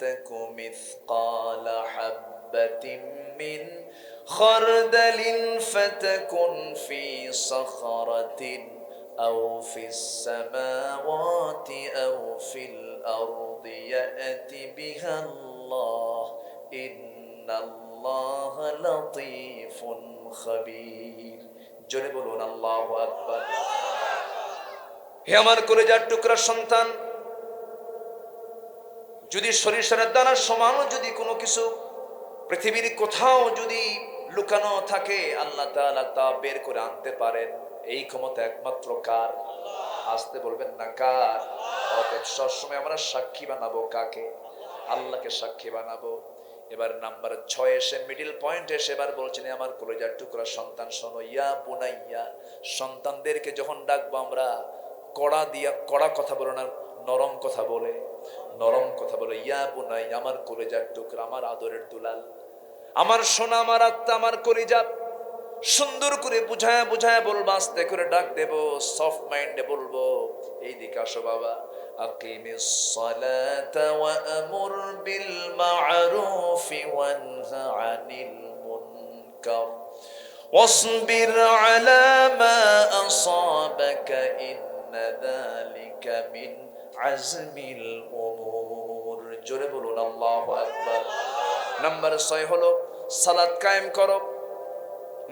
তাকু মিসকাল হাববাতিন মিন খারদালিন ফাতাকুন ফি সাখরাতিন আও ফিস সামাওয়াতি আও ফিল আরদি ইয়াতি বিহাল্লাহ ইন্নাল্লাহা লাতীফুন খাবীর। জোরে বলুন আল্লাহু আকবার। হে আমার কলিজার টুকরা সন্তান, যদি সরিষার দানার সমান যদি কোনো কিছু পৃথিবীর কোথাও যদি লুকানো থাকে, আল্লাহ তাআলা তা বের করে আনতে পারেন। এই ক্ষমতা একমাত্র কার? আসতে বলবেন না কার? অতএব সবসময় আমরা সাক্ষী বানাবো কাকে? আল্লাহকে সাক্ষী বানাবো। এবার নাম্বার 6 এসে মিডিল পয়েন্ট এসে এবার বলছেন, আমার কলিজার টুকরা সন্তান শোনো, ইয়া বুনাইয়া, সন্তানদেরকে যখন ডাকবো আমরা কড়া কথা বলে না, নরম কথা বলে, নরম কথা বলে। ইয়া বুনাইয়া, আমার কলিজার টুকরা, আমার আদরের দুলাল, আমার সোনা, আমার আত্মা, আমার কলিজা, সুন্দর করে বুঝায় বুঝায় বলবো, আস্তে করে ডাক দেব, সফট মাইন্ডে বলবো, এই দিকে আসো বাবা। আকিমিস সালাতা ওয়া আমুর বিল মা'রুফি ওয়ানহা আনিল মুনকার ওয়াসবির আলা মা আসাবাকা ইন্না যালিকা মিন আজমিল উমুর। জোরে বলুন আল্লাহু আকবার। নাম্বার 6 হলো সালাত কায়েম করো,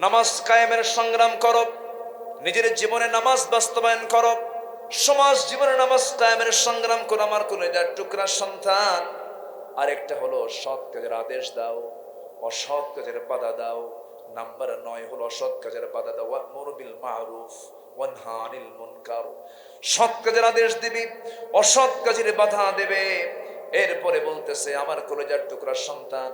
নামাজ কায়েমের সংগ্রাম করো, নিজের জীবনে নামাজ বাস্তবায়ন করো, সমাজ জীবনে নামাজ কায়েমের সংগ্রাম করো আমার কলিজার টুকরা সন্তান। আরেকটা হলো সৎ কাজের আদেশ দাও, অসৎ কাজের বাধা দাও। নাম্বার 9 হলো অসৎ কাজের বাধা দাও, ওয়া'মুর বিল মা'রুফ ওয়ানহা আনিল মুনকার। সৎ কাজের আদেশ দিবি, অসৎ কাজের বাধা দেবে। এরপরে বলতেছে আমার কলিজার টুকরা সন্তান,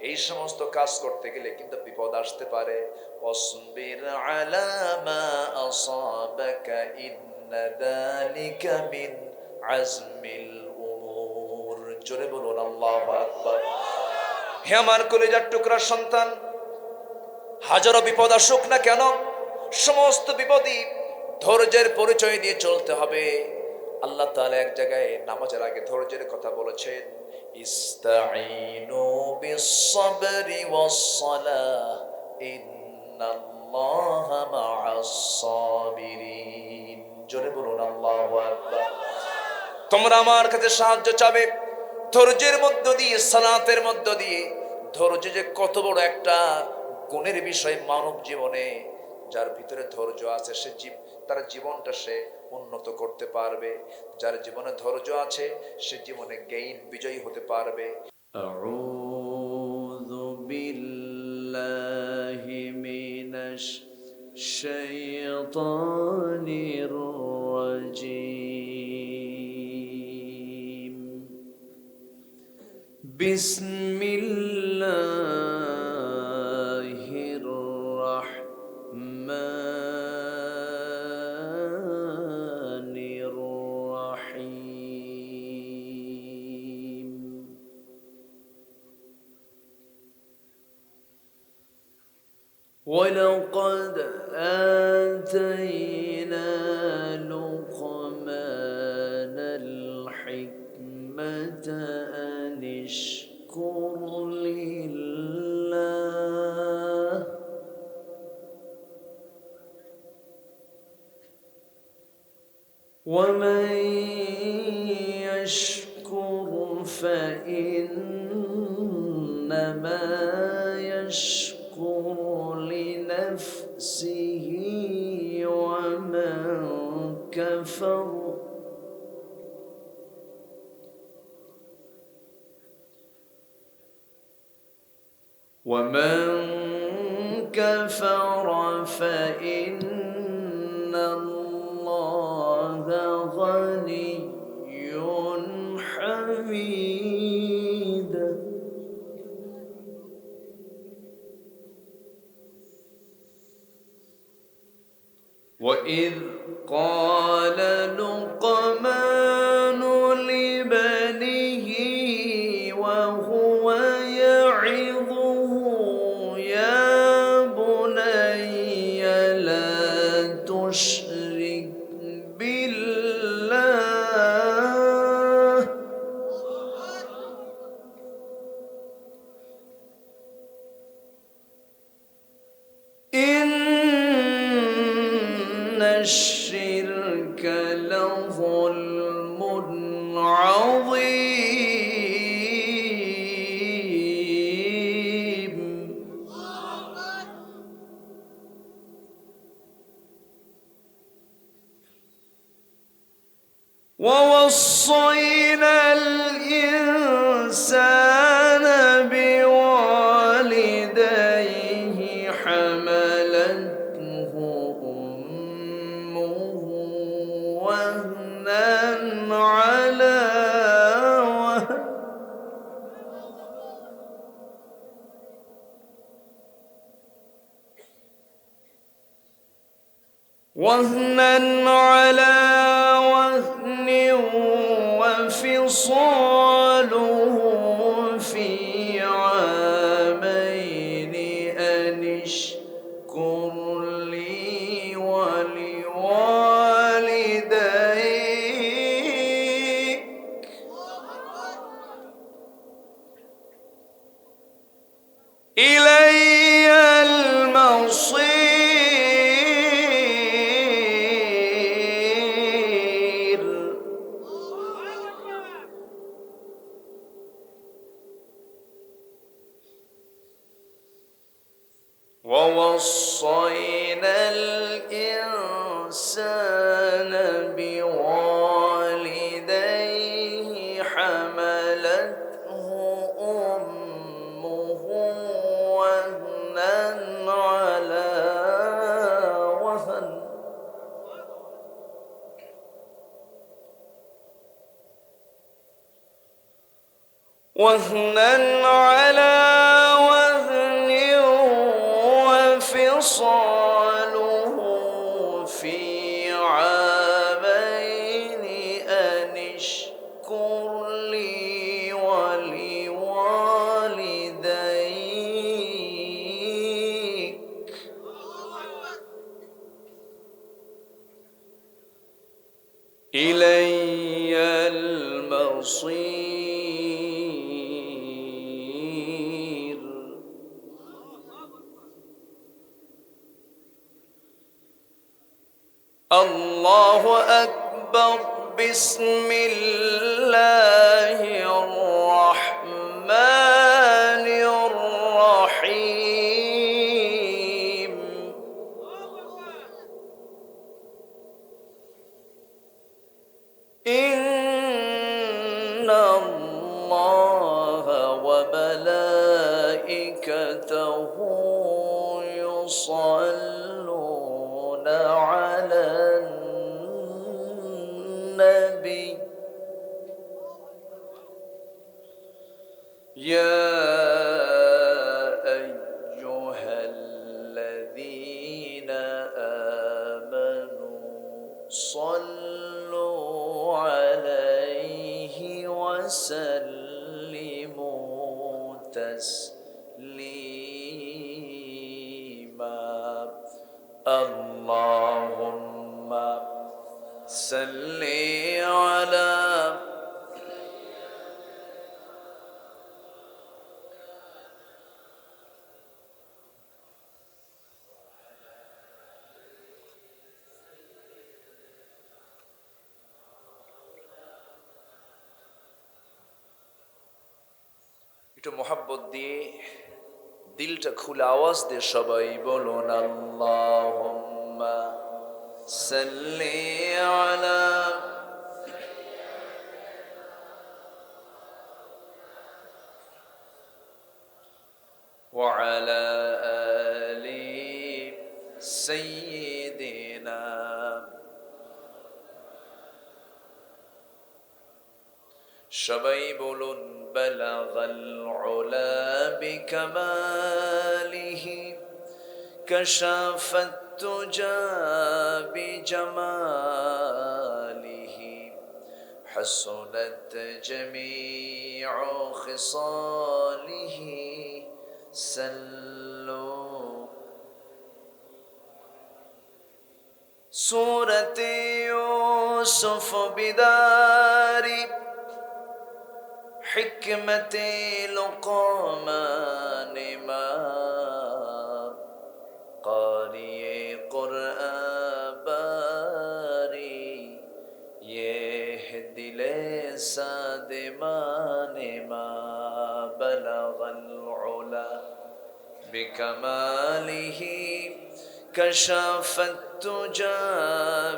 এই সমস্ত কাজ করতে গেলে কিন্তু বিপদ আসতে পারে। ওয়াসবির আলা মা আসাবাকা ইন্না যালিকা মিন আজমিল উমুর। জোরে বলুন আল্লাহু আকবার। হে আমার কলিজার টুকরা সন্তান, হাজারো বিপদ আসুক না কেন, সমস্ত বিপদই ধৈর্যের পরিচয় দিয়ে চলতে হবে। আল্লাহ তাআলা এক জায়গায় নামাজের আগে ধৈর্যের কথা বলেছেন, ইস্তাঈনু বিস-সাবরি ওয়াস-সালাহ ইন্নাল্লাহা মা'আস-সাবিরিন। জোরে বলুন আল্লাহু আকবার। তোমরা আমার কাছে সাহায্য চাবে ধৈর্যের মধ্য দিয়ে, সালাতের মধ্য দিয়ে। ধৈর্য যে কত বড় একটা গুণের বিষয় মানব জীবনে, যার ভিতরে ধৈর্য আছে সে তার জীবনটা সে উন্নত করতে পারবে। যার জীবনে ধৈর্য আছে সে জীবনে বিজয়ী হতে পারবে। আউযু বিল্লাহি মিনাশ শাইতানির রাজীম। বিসমিল্লাহির রাহমানির রাহিম। ওয়ালাকাদ আতাইনা লুকমানাল হিকমাতা আনিশকুর লিল্লাহ ومن يشكر فإنما يشكر لنفسه ومن كفر فإن الله غني حميد وإذ قال لقمان لبنيه وهو يعظه يا بني لا تشرك بالله الشرك لظلم عظيم ووصينا الإنسان بوالديه حملته أمه وهنا على وهن وفصاله في عامين أن اشكر لي ولوالديك إلي المصير ووصينا الإنسان بوالديه حملته أمه وهنا على وهن وفصاله في عامين أن اشكر لي ولوالديك إلي المصير الله أكبر بسم الله الرحمن الرحيم إن الله وملائكته يصلون على النبي يا أيها الذين آمنوا صلوا عليه وسلموا تسليما اللهم صل على একটু মোহাব্বত দিয়ে দিলটা খুলে আওয়াজ দিয়ে সবাই বলুন আল্লাহুম্মা সাল্লি আলা ওয়া আলা আলি সাইয়্যিদিনা সবাই বলুন বালাগাল উলা বিকামালিহি কাশাফাত তুজা বিজামালিহি হাসনাত জামিউ খিসালিহি সাল্লু সূরাতে ইউসুফ বিদারি حكمة لقمان ما قارئ قرآن سادمان ما بلغ العلا بكماله كشف الدجى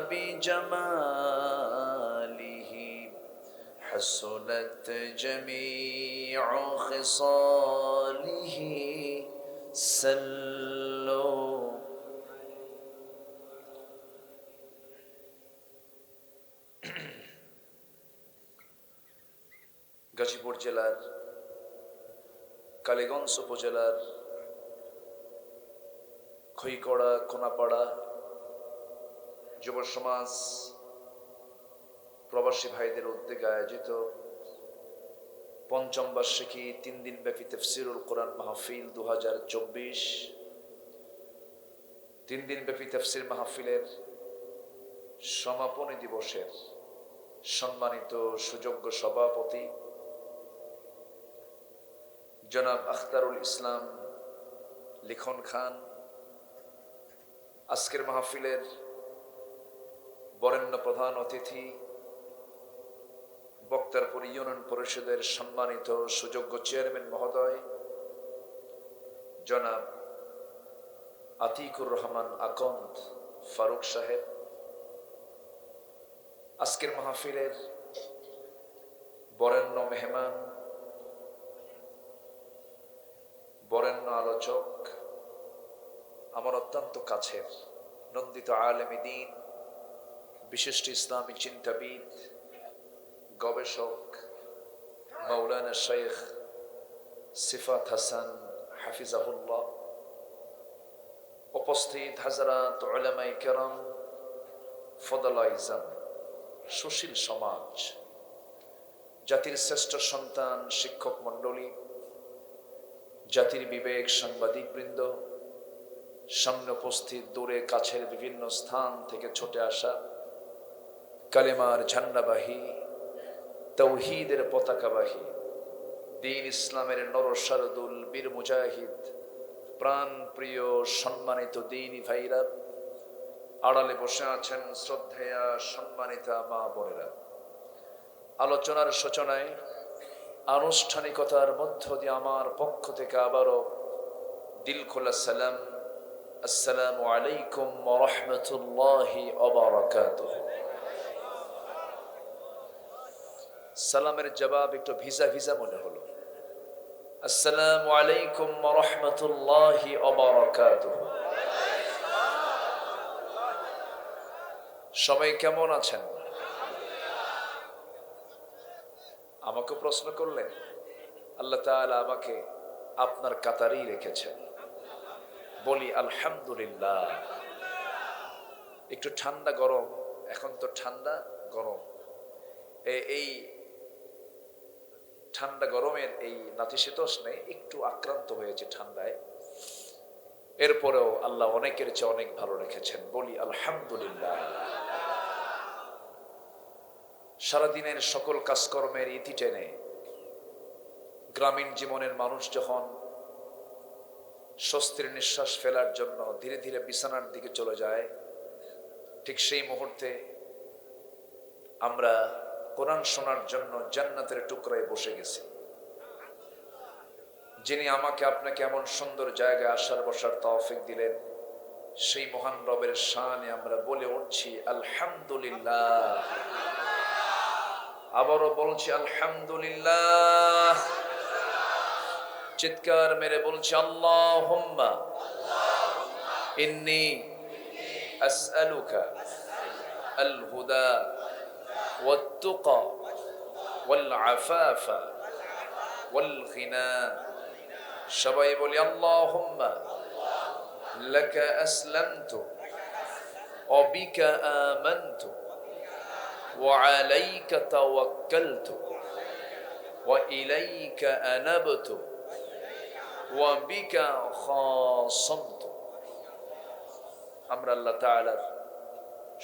بجماله حسنت جميع خصاله سلوا গাজীপুর জেলার কালীগঞ্জ উপজেলার খইকড়া কোনাপাড়া যুব সমাজ প্রবাসী ভাইদের উদ্যোগে আয়োজিত পঞ্চম বার্ষিকী 3 দিন ব্যাপী তাফসীরুল কোরআন মাহফিল 2024। 3 দিন ব্যাপী তাফসীর মাহফিলের সমাপনী দিবসের সম্মানিত সুযোগ্য সভাপতি জনাব আখতারুল ইসলাম লিখন খান, আজকের মাহফিলের বরেণ্য প্রধান অতিথি বক্তারপুর ইউনিয়ন পরিষদের সম্মানিত সুযোগ্য চেয়ারম্যান মহোদয় জনাব আতিকুর রহমান আকন্দ ফারুক সাহেব, আজকের মাহফিলের বরেণ্য মেহমান, বরেণ্য আলোচক, আমার অত্যন্ত কাছের নন্দিত আলেমে দ্বীন, বিশিষ্ট ইসলামী চিন্তাবিদ, গবেষক মাওলানা শেখ সিফাত হাসান হাফিজাহুল্লাহ, উপস্থিত হাজরাত উলামায়ে কেরাম, ফদলাইজাম, সুশীল সমাজ, জাতির শ্রেষ্ঠ সন্তান শিক্ষক মণ্ডলী, জাতির বিবেক সাংবাদিক বৃন্দ, সামনে উপস্থিত দূরে কাছের বিভিন্ন স্থান থেকে ছুটে আসা কালেমার ঝান্ডাবাহী, তাওহীদের পতাকাবাহী, দ্বীন ইসলামের নরসারদুল বীর মুজাহিদ, প্রাণ প্রিয় সম্মানিত দ্বীনী ভাইরা, আড়ালে বসে আছেন শ্রদ্ধেয়া সম্মানিতা মা বোনেরা, আলোচনার সূচনায় আনুষ্ঠানিকতার মধ্য দিয়ে আমার পক্ষ থেকে আবারও দিল খোলা সালাম, আসসালামু আলাইকুম ওয়া রাহমাতুল্লাহি ওয়া বারাকাতুহু। সালামের জবাব একটু ভিজা ভিজা মনে হলো। আসসালামু আলাইকুম ওয়া রাহমাতুল্লাহি ওয়া বারাকাতুহু। সবাই কেমন আছেন? আমাকে প্রশ্ন করলেন, আল্লাহ তাআলা আমাকে আপনার কাতারেই রেখেছেন। বলি আলহামদুলিল্লাহ। একটু ঠান্ডা গরম, এখন তো ঠান্ডা গরম, এই ঠান্ডা গরমের এই নাতিশীতোষ্ণে একটু আক্রান্ত হয়েছে ঠান্ডায়, এরপরেও আল্লাহ অনেকের চেয়ে অনেক ভালো রেখেছেন। বলি আলহামদুলিল্লাহ। সারাদিনের সকল কাজকর্মের ইতি টেনে গ্রামীণ জীবনের মানুষ যখন স্বস্তির নিঃশ্বাস ফেলার জন্য ধীরে ধীরে বিছানার দিকে চলে যায়, ঠিক সেই মুহূর্তে আমরা কোরআন শোনার জন্য জান্নাতের টুকরায় বসে গেছি। যিনি আমাকে আপনাকে এমন সুন্দর জায়গায় আসার বসার তৌফিক দিলেন, সেই মহান রবের শানে আমরা বলে উঠছি আলহামদুলিল্লাহ। আবারও বলছি আলহামদুলিল্লাহ। চিৎকার মেরে বলছি আল্লাহুম্মা ইন্নী আসআলুকা আল হুদা ওয়াত তুকা ওয়াল আফাফা ওয়াল গিনা। সবাই বলি আল্লাহুম্মা লাকা আসলামতু ওয়া বিকা আমানতু ওয়া আলাইকা তাওয়াক্কালতু ওয়া ইলাইকা আনাবতু ওয়া বিকা খাসামতু। আমরা আল্লাহ তাআলার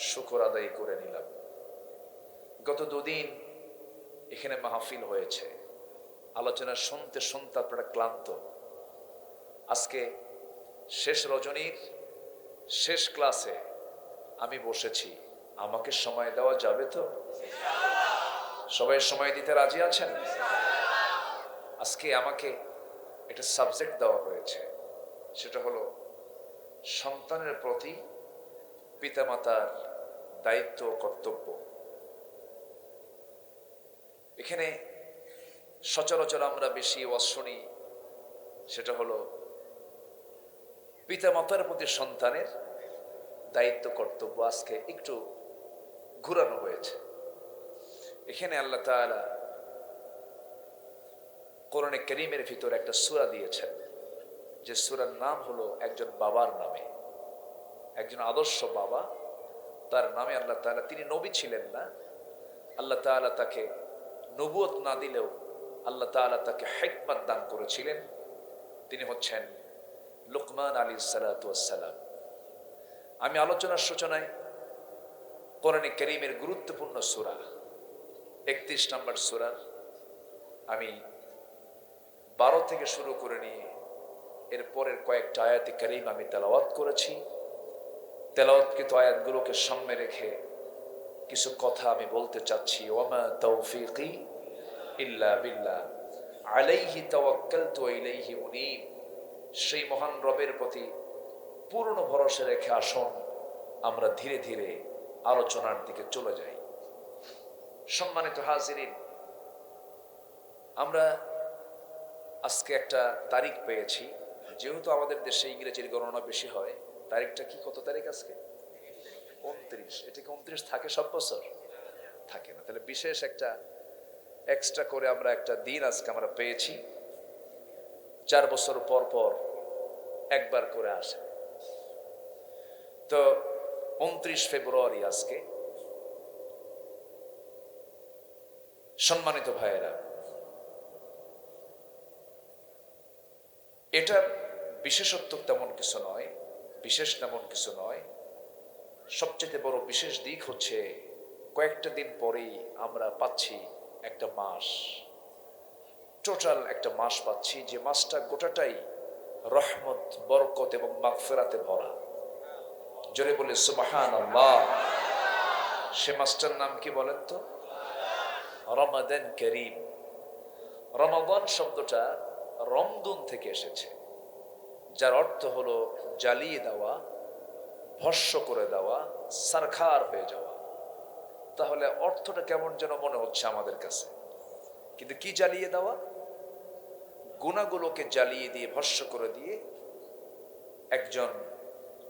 শুকর আদায় করে নিলাম। গত দুদিন এখানে মাহফিল হয়েছে, আলোচনা শুনতে শুনতে আপনারা ক্লান্ত। আজকে শেষ রজনীর শেষ ক্লাসে আমি বসেছি, আমাকে সময় দেওয়া যাবে তো? সবাই সময় দিতে রাজি আছেন? আজকে আমাকে একটা সাবজেক্ট দেওয়া হয়েছে, সেটা হলো সন্তানের প্রতি পিতামাতার দায়িত্ব ও কর্তব্য। এখানে সচরাচর আমরা বেশি ওয়াজ শুনি, সেটা হলো পিতামাতার প্রতি সন্তানের দায়িত্ব কর্তব্য। আজকে একটু ঘুরানো হয়েছে। এখানে আল্লাহ তাআলা কোরআনে কারীমের ভিতর একটা সূরা দিয়েছেন, যে সূরার নাম হলো একজন বাবার নামে। একজন আদর্শ বাবা, তার নামে আল্লাহ তাআলা, তিনি নবী ছিলেন না, আল্লাহ তাআলা তাকে নবুয়ত না দিলেও আল্লাহ তাআলা তাকে হিকমত দান করেছিলেন। তিনি হচ্ছেন লুকমান আলাইহিস সালাতু ওয়াস সালাম। আমি আলোচনার সূচনায় কোরআনে কারীমের গুরুত্বপূর্ণ সূরা 31 নম্বর সূরার আমি 12 থেকে শুরু করে নিয়ে এর পরের কয়েকটা আয়াতে কারীম আমি তেলাওয়াত করেছি। তেলাওয়াতকৃত আয়াতগুলোকে সামনে রেখে কিছু কথা আমি বলতে চাচ্ছি। ওয়ামা তাওফীকি ইল্লা বিল্লাহ আলাইহি তাওয়াক্কালতু ওয়া ইলাইহি উনীব। সেই মহান রবের প্রতি পূর্ণ ভরসা রেখে আসুন আমরা ধীরে ধীরে আলোচনার দিকে চলে যাই। সম্মানিত হাজিরিন, আমরা আজকে একটা তারিখ পেয়েছি। যেহেতু আমাদের দেশে ইংরেজির গণনা বেশি হয়, তারিখটা কি, কত তারিখ আজকে? 29। এটা কি 29 থাকে সব বছর? থাকে না। তাহলে বিশেষ একটা এক্সট্রা করে আমরা একটা দিন আজকে আমরা পেয়েছি। 4 বছর পর পর একবার করে আসে। তো 29 ফেব্রুয়ারি আজকে। সম্মানিত ভাইয়েরা, এটা বিশেষত্ব তেমন কিছু নয়, বিশেষ তেমন কিছু নয়। সবচেয়ে বড় বিশেষ দিক হচ্ছে কয়েকটা দিন পরেই আমরা পাচ্ছি একটা মাস, টোটাল একটা মাস পাচ্ছি, যে মাসটা গোটাটাই রহমত, বরকত এবং মাগফিরাতে ভরা। জোরে বলে সুবহানাল্লাহ। সে মাসটার নাম কি বলেন তো? রমাদান কারীম। রমাদান শব্দটা রমদুন থেকে এসেছে, যার অর্থ হলো জ্বালিয়ে দেওয়া, ভস্ম করে দেওয়া, সারখার হয়ে যাওয়া। তাহলে অর্থটা কেমন যেন মনে হচ্ছে আমাদের কাছে, কিন্তু কি জ্বালিয়ে দেওয়া? গুনাহগুলোকে জ্বালিয়ে দিয়ে, ভস্ম করে দিয়ে একজন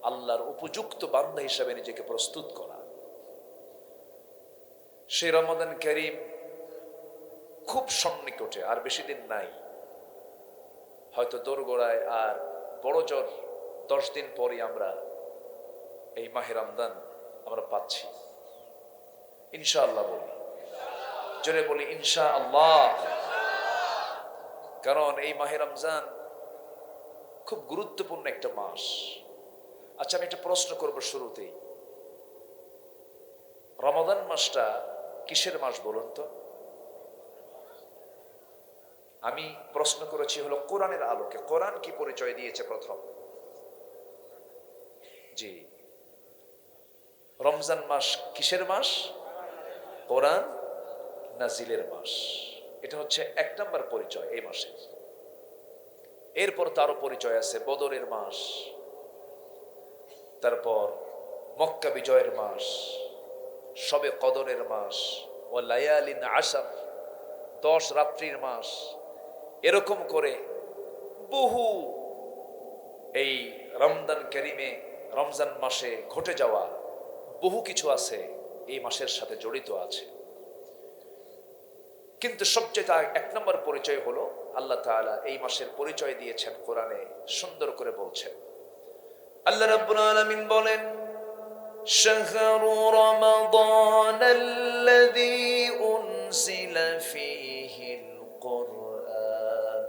আল্লাহর উপযুক্ত বান্দা হিসাবে নিজেকে প্রস্তুত করা। সেই রমাদান কারীম খুব সন্নিকটে, আর বেশি দিন নাই। হয়তো দোরগোড়ায় আর বড় জোর 10 দিন পরই আমরা এই মাহে রমজান আমরা পাচ্ছি। ইনশাআল্লাহ বলি, জোরে বলি ইনশাআল্লাহ। কারণ এই মাহে রমজান খুব গুরুত্বপূর্ণ একটা মাস। আচ্ছা, আমি একটা প্রশ্ন করব শুরুতেই। রমাদান মাসটা কিসের মাস বলুন তো? আমি প্রশ্ন করেছি হলো কোরআনের আলোকে। কোরআন কি পরিচয় দিয়েছে প্রথম? জি, রমজান মাস কিসের মাস? কোরআন নাজিলের মাস। এটা হচ্ছে 1 নম্বর পরিচয় এই মাসের। এরপর তারও পরিচয় আছে বদরের মাস, তারপর মক্কা বিজয়ের মাস, শবে কদরের মাস, ও লায়ালিন আশর, 10 রাত্রির মাস। এরকম করে বহু এই রমজান কারীমে, রমজান মাসে ঘটে যাওয়া বহু কিছু আছে এই মাসের সাথে জড়িত আছে। কিন্তু সবচেয়ে 1 নম্বর পরিচয় হলো আল্লাহ তাআলা এই মাসের পরিচয় দিয়েছেন কোরআনে, সুন্দর করে বলছেন। আল্লাহ রাব্বুল আলামিন বলেন, শাহরু রমাদানাল্লাযী উনজিলা ফীহিল কুরআন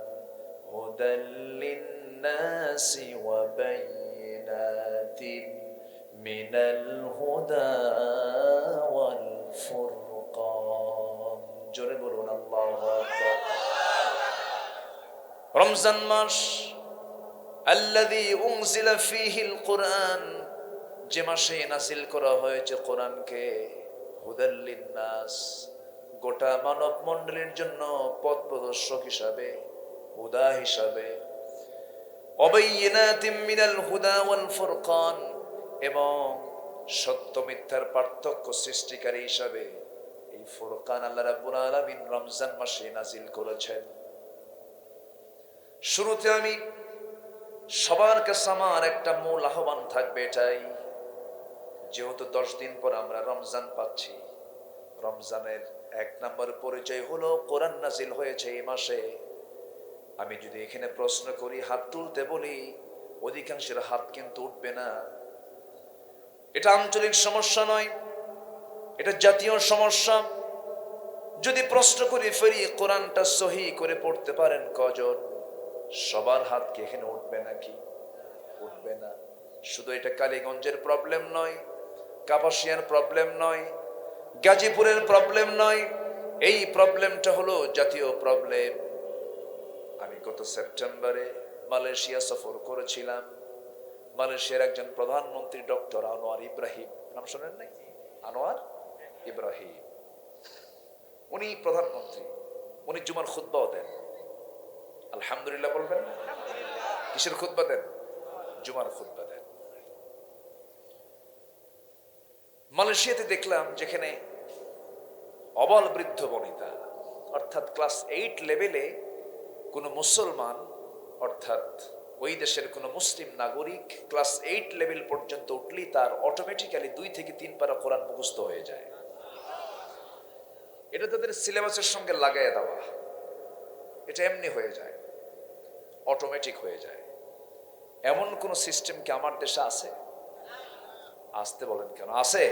হুদাল লিন-নাসি ওয়া বায়িনাতিন মিনাল হুদা ওয়াল ফুরকান। জোরে বলুন আল্লাহু আকবার। রমজান মাস আল্লাযী উনজিলা ফীহিল কুরআন, যে মাসে নাজিল করা হয়েছে কোরআনকে, হুদাল লিন-নাস, গোটা মানব মণ্ডলীর জন্য পথ প্রদর্শক হিসাবে, হুদা হিসাবে, অবাইয়িনাতিম মিনাল হুদা ওয়াল ফুরকান, এবং সত্য মিথ্যার পার্থক্য সৃষ্টিকারী হিসাবে এই ফুরকান আল্লাহ রাব্বুল আলামিন রমজান মাসে নাজিল করেছেন। শুরুতে আমি সবার কাছে আমার একটা মূল আহ্বান থাকবে এটাই, যেহেতু 10 দিন পর আমরা রমজান পাচ্ছি, রমজানের 1 নম্বর পরিচয় হলো কোরআন নাজিল হয়েছে এই মাসে। আমি যদি এখানে প্রশ্ন করি, হাত তুলতে বলি, অধিকাংশের হাত কিন্তু উঠবে না। এটা আঞ্চলিক সমস্যা নয়, এটা জাতীয় সমস্যা। যদি প্রশ্ন করি ফেরি, কোরআনটা সহি করে পড়তে পারেন কজন? সবার হাত কি এখানে উঠবে নাকি? উঠবে না। শুধু এটা কালীগঞ্জের প্রবলেম নয়, কাপাসিয়ার প্রবলেম নয়, গাজীপুরের প্রবলেম নয়, এই প্রবলেমটা হলো জাতীয় প্রবলেম। আমি গত সেপ্টেম্বরে মালয়েশিয়া সফর করেছিলাম। মালয়েশিয়ার একজন প্রধানমন্ত্রী ডক্টর আনোয়ার ইব্রাহিম, নাম শোনেন নাই? আনোয়ার ইব্রাহিম, উনি প্রধানমন্ত্রী, উনি জুমার খুতবাও দেন। আলহামদুলিল্লাহ বলবেন না? কিসের খুতবা দেন? জুমার খুতবা দেন। মালয়েশিয়াতে দেখলাম যেখানে অবল বৃদ্ধ বনিতা, অর্থাৎ ক্লাস 8 লেভেলে কোনো মুসলমান, অর্থাৎ ওই দেশের কোনো মুসলিম নাগরিক ক্লাস 8 লেভেল পর্যন্ত উঠলেই তার অটোমেটিক্যালি 2 থেকে 3 পারা কোরআন মুখস্থ হয়ে যায়। এটা তাদের সিলেবাসের সঙ্গে লাগাইয়া দেওয়া, এটা এমনি হয়ে যায়, অটোমেটিক হয়ে যায়। এমন কোন সিস্টেম কি আমার দেশে আছে? আসতে বলেন কেন? আছে?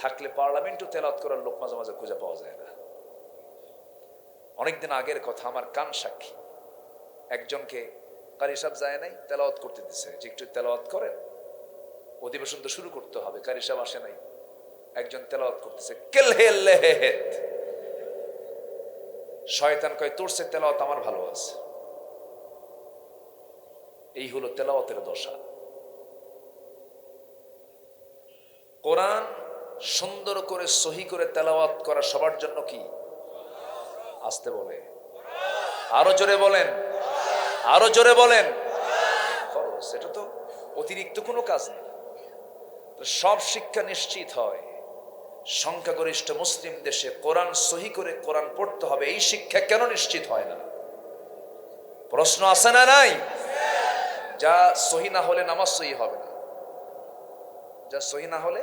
থাকলে পার্লামেন্টও তেলাওয়াত করার লোক মাঝে মাঝে খুঁজে পাওয়া যায় না। অনেকদিন আগের কথা, আমার কান সাক্ষী। একজনকে কারি সাহেব যায় নাই, তেলাওয়াত করতে দিচ্ছে, যে একটু তেলাওয়াত করেন, অধিবেশন তো শুরু করতে হবে। কারি সাহেব আসে নাই, একজন তেলাওয়াত করতেছে, কেলহেল্লেহেত। শয়তান কয়, তোর সে তেলাওয়াত আমার ভালো আছে। এই হলো তেলাওয়াতের দশা। কোরআন সুন্দর করে সহি করে তেলাওয়াত করা সবার জন্য কি? আসতে বলে, আরো জোরে বলেন, আরো জোরে বলেন, ফরজ। এটা তো অতিরিক্ত কোনো কাজ নেই। সব শিক্ষা নিশ্চিত হয় সংখ্যাগরিষ্ঠ মুসলিম দেশে কোরআন সহি করে কোরআন পড়তে হবে, এই শিক্ষা কেন নিশ্চিত হয় না? প্রশ্ন আছে না নাই? যা সহি না হলে নামাজ সহি হবে না, যা সহি না হলে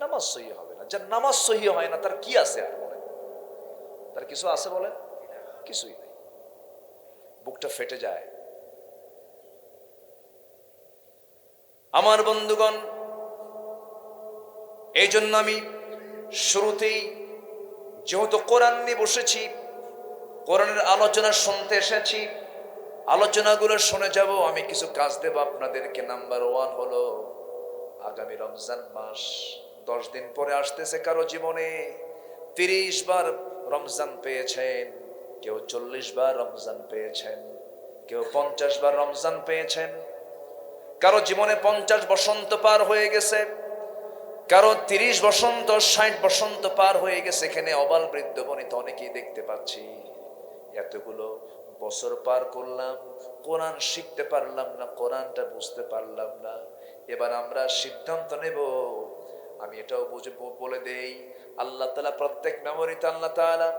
নামাজ সহি হবে না। যার নামাজ সহি হয় না তার কি আছে আর? বলেন, তার কিছু আছে? বলেন, কিছুই নেই। বুকটা ফেটে যায়। আমার বন্ধুগণ, এই জন্য আমি শুরুতেই যেহেতু কোরআন নিয়ে বসেছি, কোরআনের আলোচনা শুনতে এসেছি, আলোচনাগুলো শুনে যাব, আমি কিছু কাজ দেব আপনাদেরকে। নাম্বার 1 হলো আগামী রমজান মাস 10 দিন পরে আসতেছে। কারো জীবনে 30 বার রমজান পেয়েছেন, কেউ 40 বার রমজান পেয়েছেন, কেউ 50 বার রমজান পেয়েছেন। কারো জীবনে 50 বসন্ত পার হয়ে গেছে, কারো 30 বসন্ত, 60 বসন্ত পার হয়ে গেছে। এখানে অবাল বৃদ্ধ বনিতা অনেকেই দেখতে পাচ্ছি। এতগুলো বছর পার করলাম, কোরআন শিখতে পারলাম না, কোরআনটা বুঝতে পারলাম না। এবার আমরা সিদ্ধান্ত নেব, আমি এটাও বলে দেই, আল্লাহ তাআলা প্রত্যেক মেমোরিতে, আল্লাহ তাআলা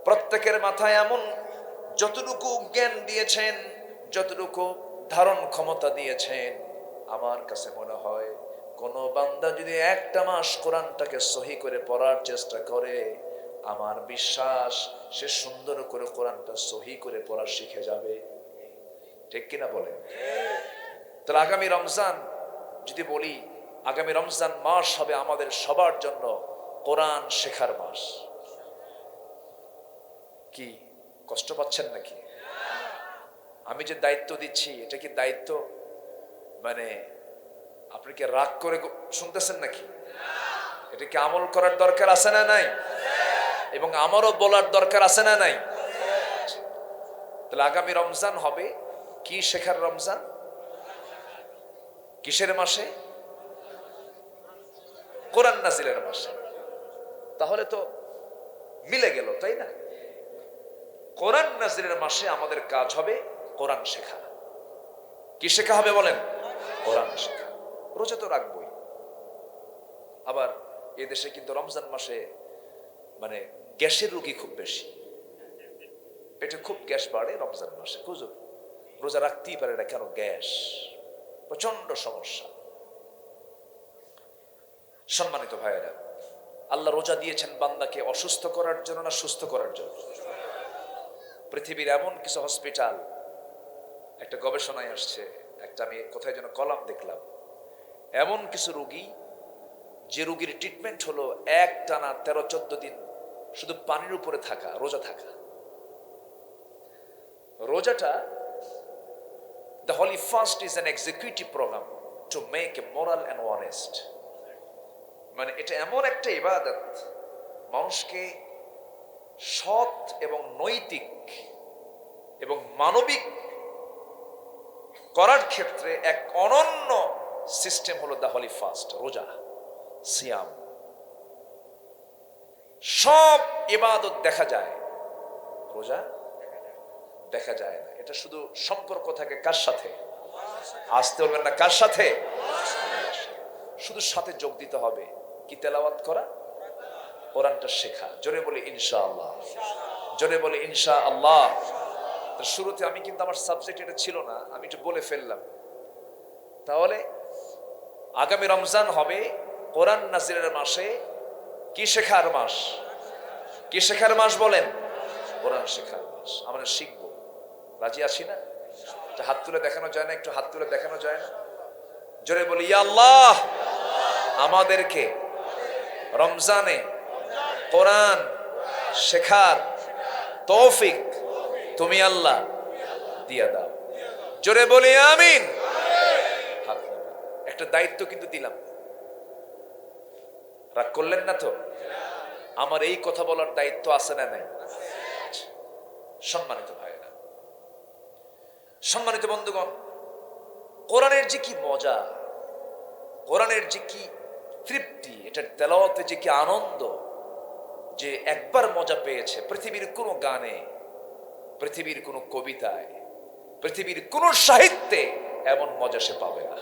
প্রত্যেকের মাথায় এমন যতটুকু জ্ঞান দিয়েছেন, যতটুকু ধারণ ক্ষমতা দিয়েছেন, আমার কাছে মনে হয় কোন বান্দা যদি 1টা মাস কোরআনটাকে সহি করে পড়ার চেষ্টা করে, আমার বিশ্বাস সে সুন্দর করে কোরআনটা সহি করে পড়া শিখে যাবে। ঠিক কিনা বলেন? তাহলে আগামী রমজান, যদি বলি আগামী রমজান মাস হবে আমাদের সবার জন্য কোরআন শেখার মাস। কি কষ্ট পাচ্ছেন নাকি? আমি যে দায়িত্ব দিচ্ছি, এটা কি দায়িত্ব মানে আপনি কি রাগ করে শুনতেছেন নাকি? এটা কি আমল করার দরকার আছে না নাই? এবং আমারও বলার দরকার আছে না নাই? তাহলে আগামী রমজান হবে কি শেখার রমজান? কিসের মাসে? কোরআন নাজিলের মাসে। তাহলে তো মিলে গেল, তাই না? কোরআন নাজিলের মাসে আমাদের কাজ হবে কোরআন শেখা। কি শেখা হবে বলেন? কোরআন শেখা। রোজা তো রাখবই। আবার এদেশে কিন্তু রমজান মাসে মানে গ্যাসের রোগী খুব বেশি, পেটে খুব গ্যাস বাড়ে রমজান মাসে। হুজুর রোজা রাখতেই পারে না কেন? গ্যাস, প্রচন্ড সমস্যা। সম্মানিত ভাইয়েরা, আল্লাহ রোজা দিয়েছেন বান্দাকে অসুস্থ করার জন্য না সুস্থ করার জন্য? পৃথিবীর এমন কিছু হসপিটাল, একটা গবেষণায় আসছে, একটা আমি কোথায় যেন কলাম দেখলাম, এমন কিছু রোগী যে রোগীর ট্রিটমেন্ট হলো এক টানা 13-14 দিন শুধু পানির উপরে থাকা, রোজা থাকা। রোজাটা, the holy fast is an executive program to make a moral and honest, মানে এটা এমন একটা ইবাদত মানুষকে সৎ এবং নৈতিক এবং মানবিক করার ক্ষেত্রে এক অনন্য সিস্টেম হলো দা হোলি ফাস্ট, রোজা, সিয়াম। সব ইবাদত দেখা যায়, রোজা দেখা যায় না। এটা শুধু সম্পর্ক থাকে কার সাথে? আসতে বলবেন না, কার সাথে? শুধু সাথে যোগ দিতে হবে। কি? তেলাওয়াত করা, কোরআনটা শেখা। জোরে বলি ইনশাআল্লাহ, জোরে বলি ইনশাআল্লাহ। তো শুরুতে আমি কিন্তু আমার সাবজেক্ট এটা ছিল না, আমি একটু বলে ফেললাম। তাহলে আগামী রমজান হবে কোরআন নাজিলের মাসে। কি শেখার মাস? কি শেখার মাস বলেন? কোরআন শেখার মাস। আমরা শিখবো, রাজি আছি না? একটা হাত তুলে দেখানো যায় না? একটু হাত তুলে দেখানো যায় না? জোরে বলি ইয়া আল্লাহ, আমাদেরকে রমজানে কোরআন শেখার তৌফিক তুমি আল্লাহ দিয়া দাও। জোরে বলি আমিন। একটা দায়িত্ব কিন্তু দিলাম, রাগ করলেন না তো? আমার এই কথা বলার দায়িত্ব আছে না নাই? সম্মানিত ভাইরা, সম্মানিত বন্ধুগণ, কোরআনের যে কি মজা, কোরআনের যে কি তৃপ্তি, এটার তেলাওয়াতে যে কি আনন্দ, যে একবার মজা পেয়েছে পৃথিবীর কোনো গানে, পৃথিবীর কোনো কবিতায়, পৃথিবীর কোনো সাহিত্যে এমন মজা সে পাবে না।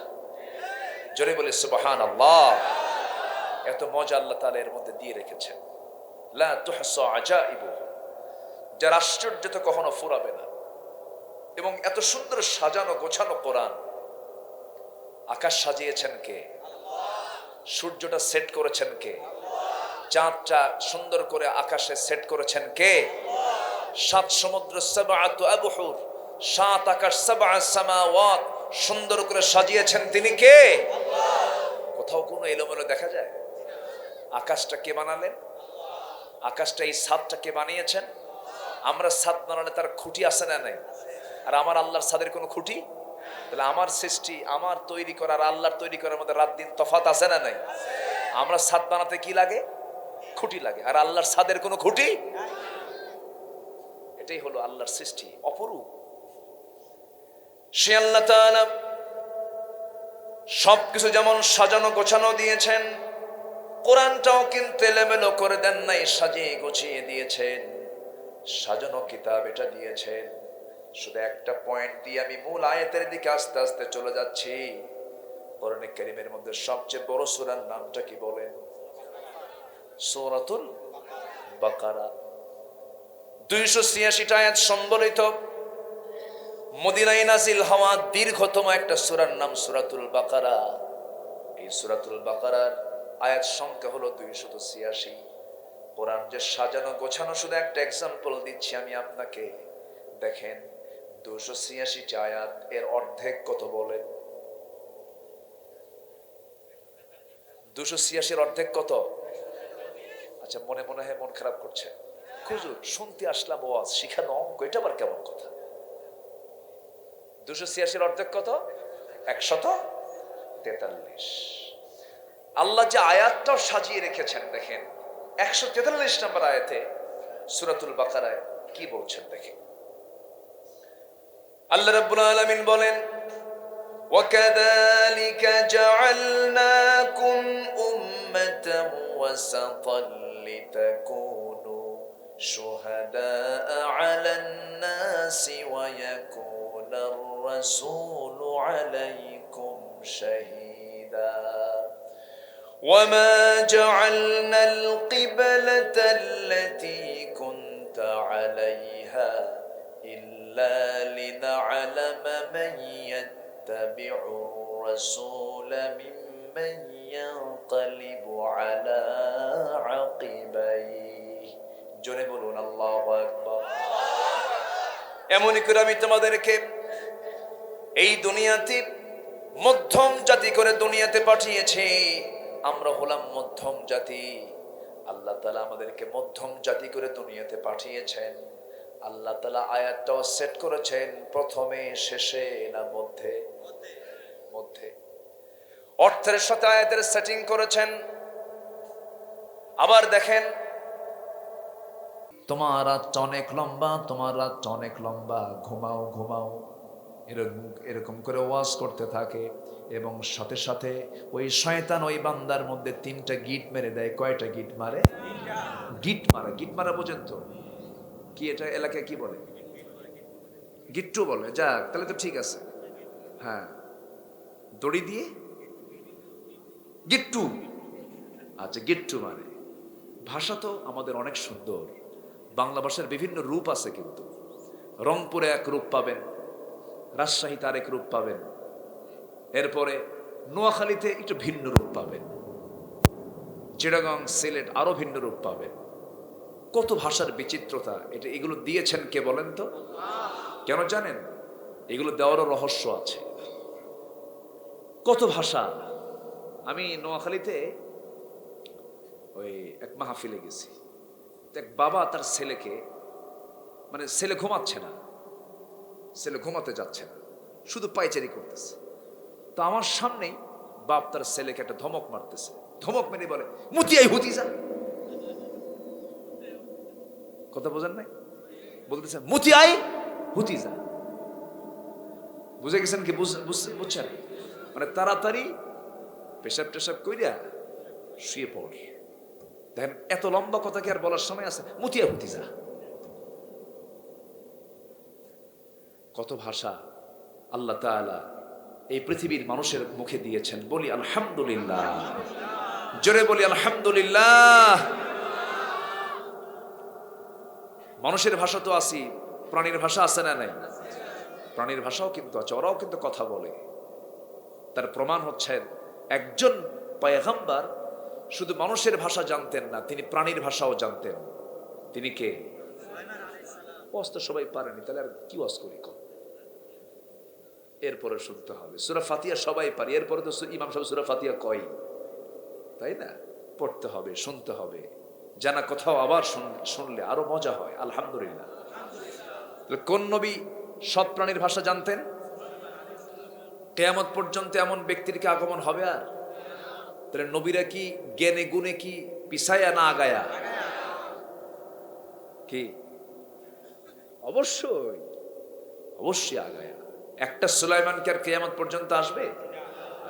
জোরে বলে সুবহানাল্লাহ। এত মজা আল্লাহ তাআলা এর মধ্যে দিয়ে রেখেছেন। লা তুহসা আজাইবুহু, যার আশ্চর্য তো কখনো ফুরাবে না। এবং এত সুন্দর সাজানো গোছানো কোরআন। আকাশ সাজিয়েছেন কে? সূর্যটা সেট করেছেন কে? চাঁদটা সুন্দর করে আকাশে সেট করেছেন কে? 7 সমুদ্র, 7 আবহুর, 7 আকাশ, 7 সামাওয়াত সুন্দর করে সাজিয়েছেন তিনি কে? কোথাও কোনো এলোমেলো দেখা যায়? আকাশটা কে বানালেন? আকাশটা, এই ছাদটা কে বানিয়েছেন? আমরা ছাদ বানালে তার খুঁটি আছে না নাই? আর আমার আল্লাহর ছাদের কোনো খুঁটি? তাহলে আমার সৃষ্টি, আমার তৈরি করা আর আল্লাহর তৈরি করার মধ্যে রাত দিন তফাৎ আছে না নাই? আমরা ছাদ বানাতে কি লাগে? খুঁটি লাগে। আর আল্লাহর ছাদের কোনো খুঁটি? এটাই হলো আল্লাহর সৃষ্টি, অপরূপ। সে আল্লাহ তাআলা সবকিছু যেমন সাজানো গোছানো দিয়েছেন, কোরআনটাও কিন্তু এলোমেলো করে দেন নাই, সাজিয়ে গুছিয়ে দিয়েছেন। সাজানো কিতাব এটা দিয়েছেন। শুধু একটা পয়েন্ট দিয়ে আমি মূল আয়াতের দিকে আস্তে আস্তে চলে যাচ্ছি। কোরআনে কারীমের মধ্যে সবচেয়ে বড় সূরার নামটা কি বলেন? সূরাতুল বাকারা। 286টা আয়াত সম্বলিত, মদিনায় নাজিল হওয়া দীর্ঘতম একটা সূরার নাম সূরাতুল বাকারা। এই সূরাতুল বাকারার আয়াত সংখ্যা হলো 286। কোরআন যে সাজানো গোছানো, শুধু একটা এক্সাম্পল দিচ্ছি আমি আপনাকে। দেখেন 286টা আয়াত, এর অর্ধেক কত বলেন? 286 অর্ধেক কত? আচ্ছা, মনে মনে হয় মন খারাপ করছে। হুজুর শুনতে আসলাম ওয়াজ, শিখানো অঙ্ক, এটা আবার কেমন কথা? 286 অর্ধেক কত? 143। আল্লাহ যে আয়াতটাও সাজিয়ে রেখেছেন দেখেন, 143 নম্বর আয়াতে সূরাতুল বাকারায় কি বলছেন দেখেন। আল্লাহ রাব্বুল আলামিন বলেন, وَكَذَلِكَ جَعَلْنَاكُمْ أُمَّةً وَسَطًا لِتَكُونُوا شهداء على الناس ويكون الرسول عليكم شهيدا وما جعلنا القبلة التي كنت عليها إلا لنعلم من يتبع الرسول ممن ينقلب على عقبيه জোরে বলুন আল্লাহু আকবার। এমনই করে আমি তোমাদেরকে এই দুনিয়াতে মধ্যম জাতি করে দুনিয়াতে পাঠিয়েছি। আমরা হলাম মধ্যম জাতি। আল্লাহ তাআলা আমাদেরকে মধ্যম জাতি করে দুনিয়াতে পাঠিয়েছেন। আল্লাহ তাআলা আয়াতটাও সেট করেছেন প্রথমে, শেষে না মধ্যে? মধ্যে। অর্থের সাথে আয়াতের সেটিং করেছেন। আবার দেখেন, তোমার রাত অনেক লম্বা, তোমার রাত অনেক লম্বা, ঘুমাও ঘুমাও, এরকম করে ওয়াজ করতে থাকে। এবং সাথে সাথে ওই শয়তান ওই বান্দার মধ্যে 3টা গিট মেরে দেয়। কয়টা গিট মারে? গিট মারা। গিট মারা বোঝেন তো কি? এটা এলাকায় কি বলে? গিট্টু বলে। যাক, তাহলে তো ঠিক আছে। হ্যাঁ, দড়ি দিয়ে গিট্টু। আচ্ছা, গিট্টু মানে ভাষা তো আমাদের অনেক সুন্দর। বাংলা ভাষার বিভিন্ন রূপ আছে, কিন্তু রংপুরে এক রূপ পাবেন, রাজশাহীতে আরেক রূপ পাবেন, এরপরে নোয়াখালীতে একটু ভিন্ন রূপ পাবেন, চিটাগং, সিলেট আরো ভিন্ন রূপ পাবেন। কত ভাষার বিচিত্রতা! এগুলো দিয়েছেন কে বলেন তো? কেন জানেন? এগুলো দেওয়ারও রহস্য আছে। কত ভাষা! আমি নোয়াখালীতে ওই এক মাহফিলে গেছি। এক বাবা তার ছেলেকে, মানে ছেলে ঘুমাচ্ছে না, ছেলে ঘুমাতে যাচ্ছে না, শুধু পায়চারি করতেছে। তো আমার সামনেই বাপ তার ছেলেকে একটা ধমক মারতেছে। ধমক মেরে বলে, মুতিয়াই হুতি যা। কথা বোঝেন নাই? বলতেছে মুতিয়াই হুতি যা। বুঝে গেছেন কি? বুঝছেন? মানে তাড়াতাড়ি পেশাব টেশাব কইরা শুয়ে পড়। দেখেন, এত লম্বা কথা কি আর বলার সময় আছে? মুতিয়া হুতি যা। কত ভাষা আল্লাহ তাআলা এই পৃথিবীর মানুষের মুখে দিয়েছেন। বলি আলহামদুলিল্লাহ, জোরে বলি আলহামদুলিল্লাহ। মানুষের ভাষা তো আছি, প্রাণীর ভাষা আছে না নাই? প্রাণীর ভাষাও কিন্তু আছে, ওরাও কিন্তু কথা বলে। তার প্রমাণ হচ্ছে একজন পয়গম্বর শুধু মানুষের ভাষা জানতেন না, তিনি প্রাণীর ভাষাও জানতেন। তিনি কে? ওয়াজ তো সবাই পারেনি, তাহলে আর কি ওয়াজ করি? এরপরে শুনতে হবে। সূরা ফাতিহা সবাই পারি, এরপরে তো ইমাম সাহেব সূরা ফাতিহা কয়, তাই না? পড়তে হবে, শুনতে হবে। জানা কোথাও আবার শুনলে আরো মজা হয়। আলহামদুলিল্লাহ। কোন নবী সব প্রাণীর ভাষা জানতেন? কিয়ামত পর্যন্ত এমন ব্যক্তির কি আগমন হবে? আর তাহলে নবীরা কি জ্ঞানে গুণে কি পিছায়া না আগায়া? কি? অবশ্যই, অবশ্যই আগায়া। একটা সুলাইমান কি আর কিয়ামত পর্যন্ত আসবে?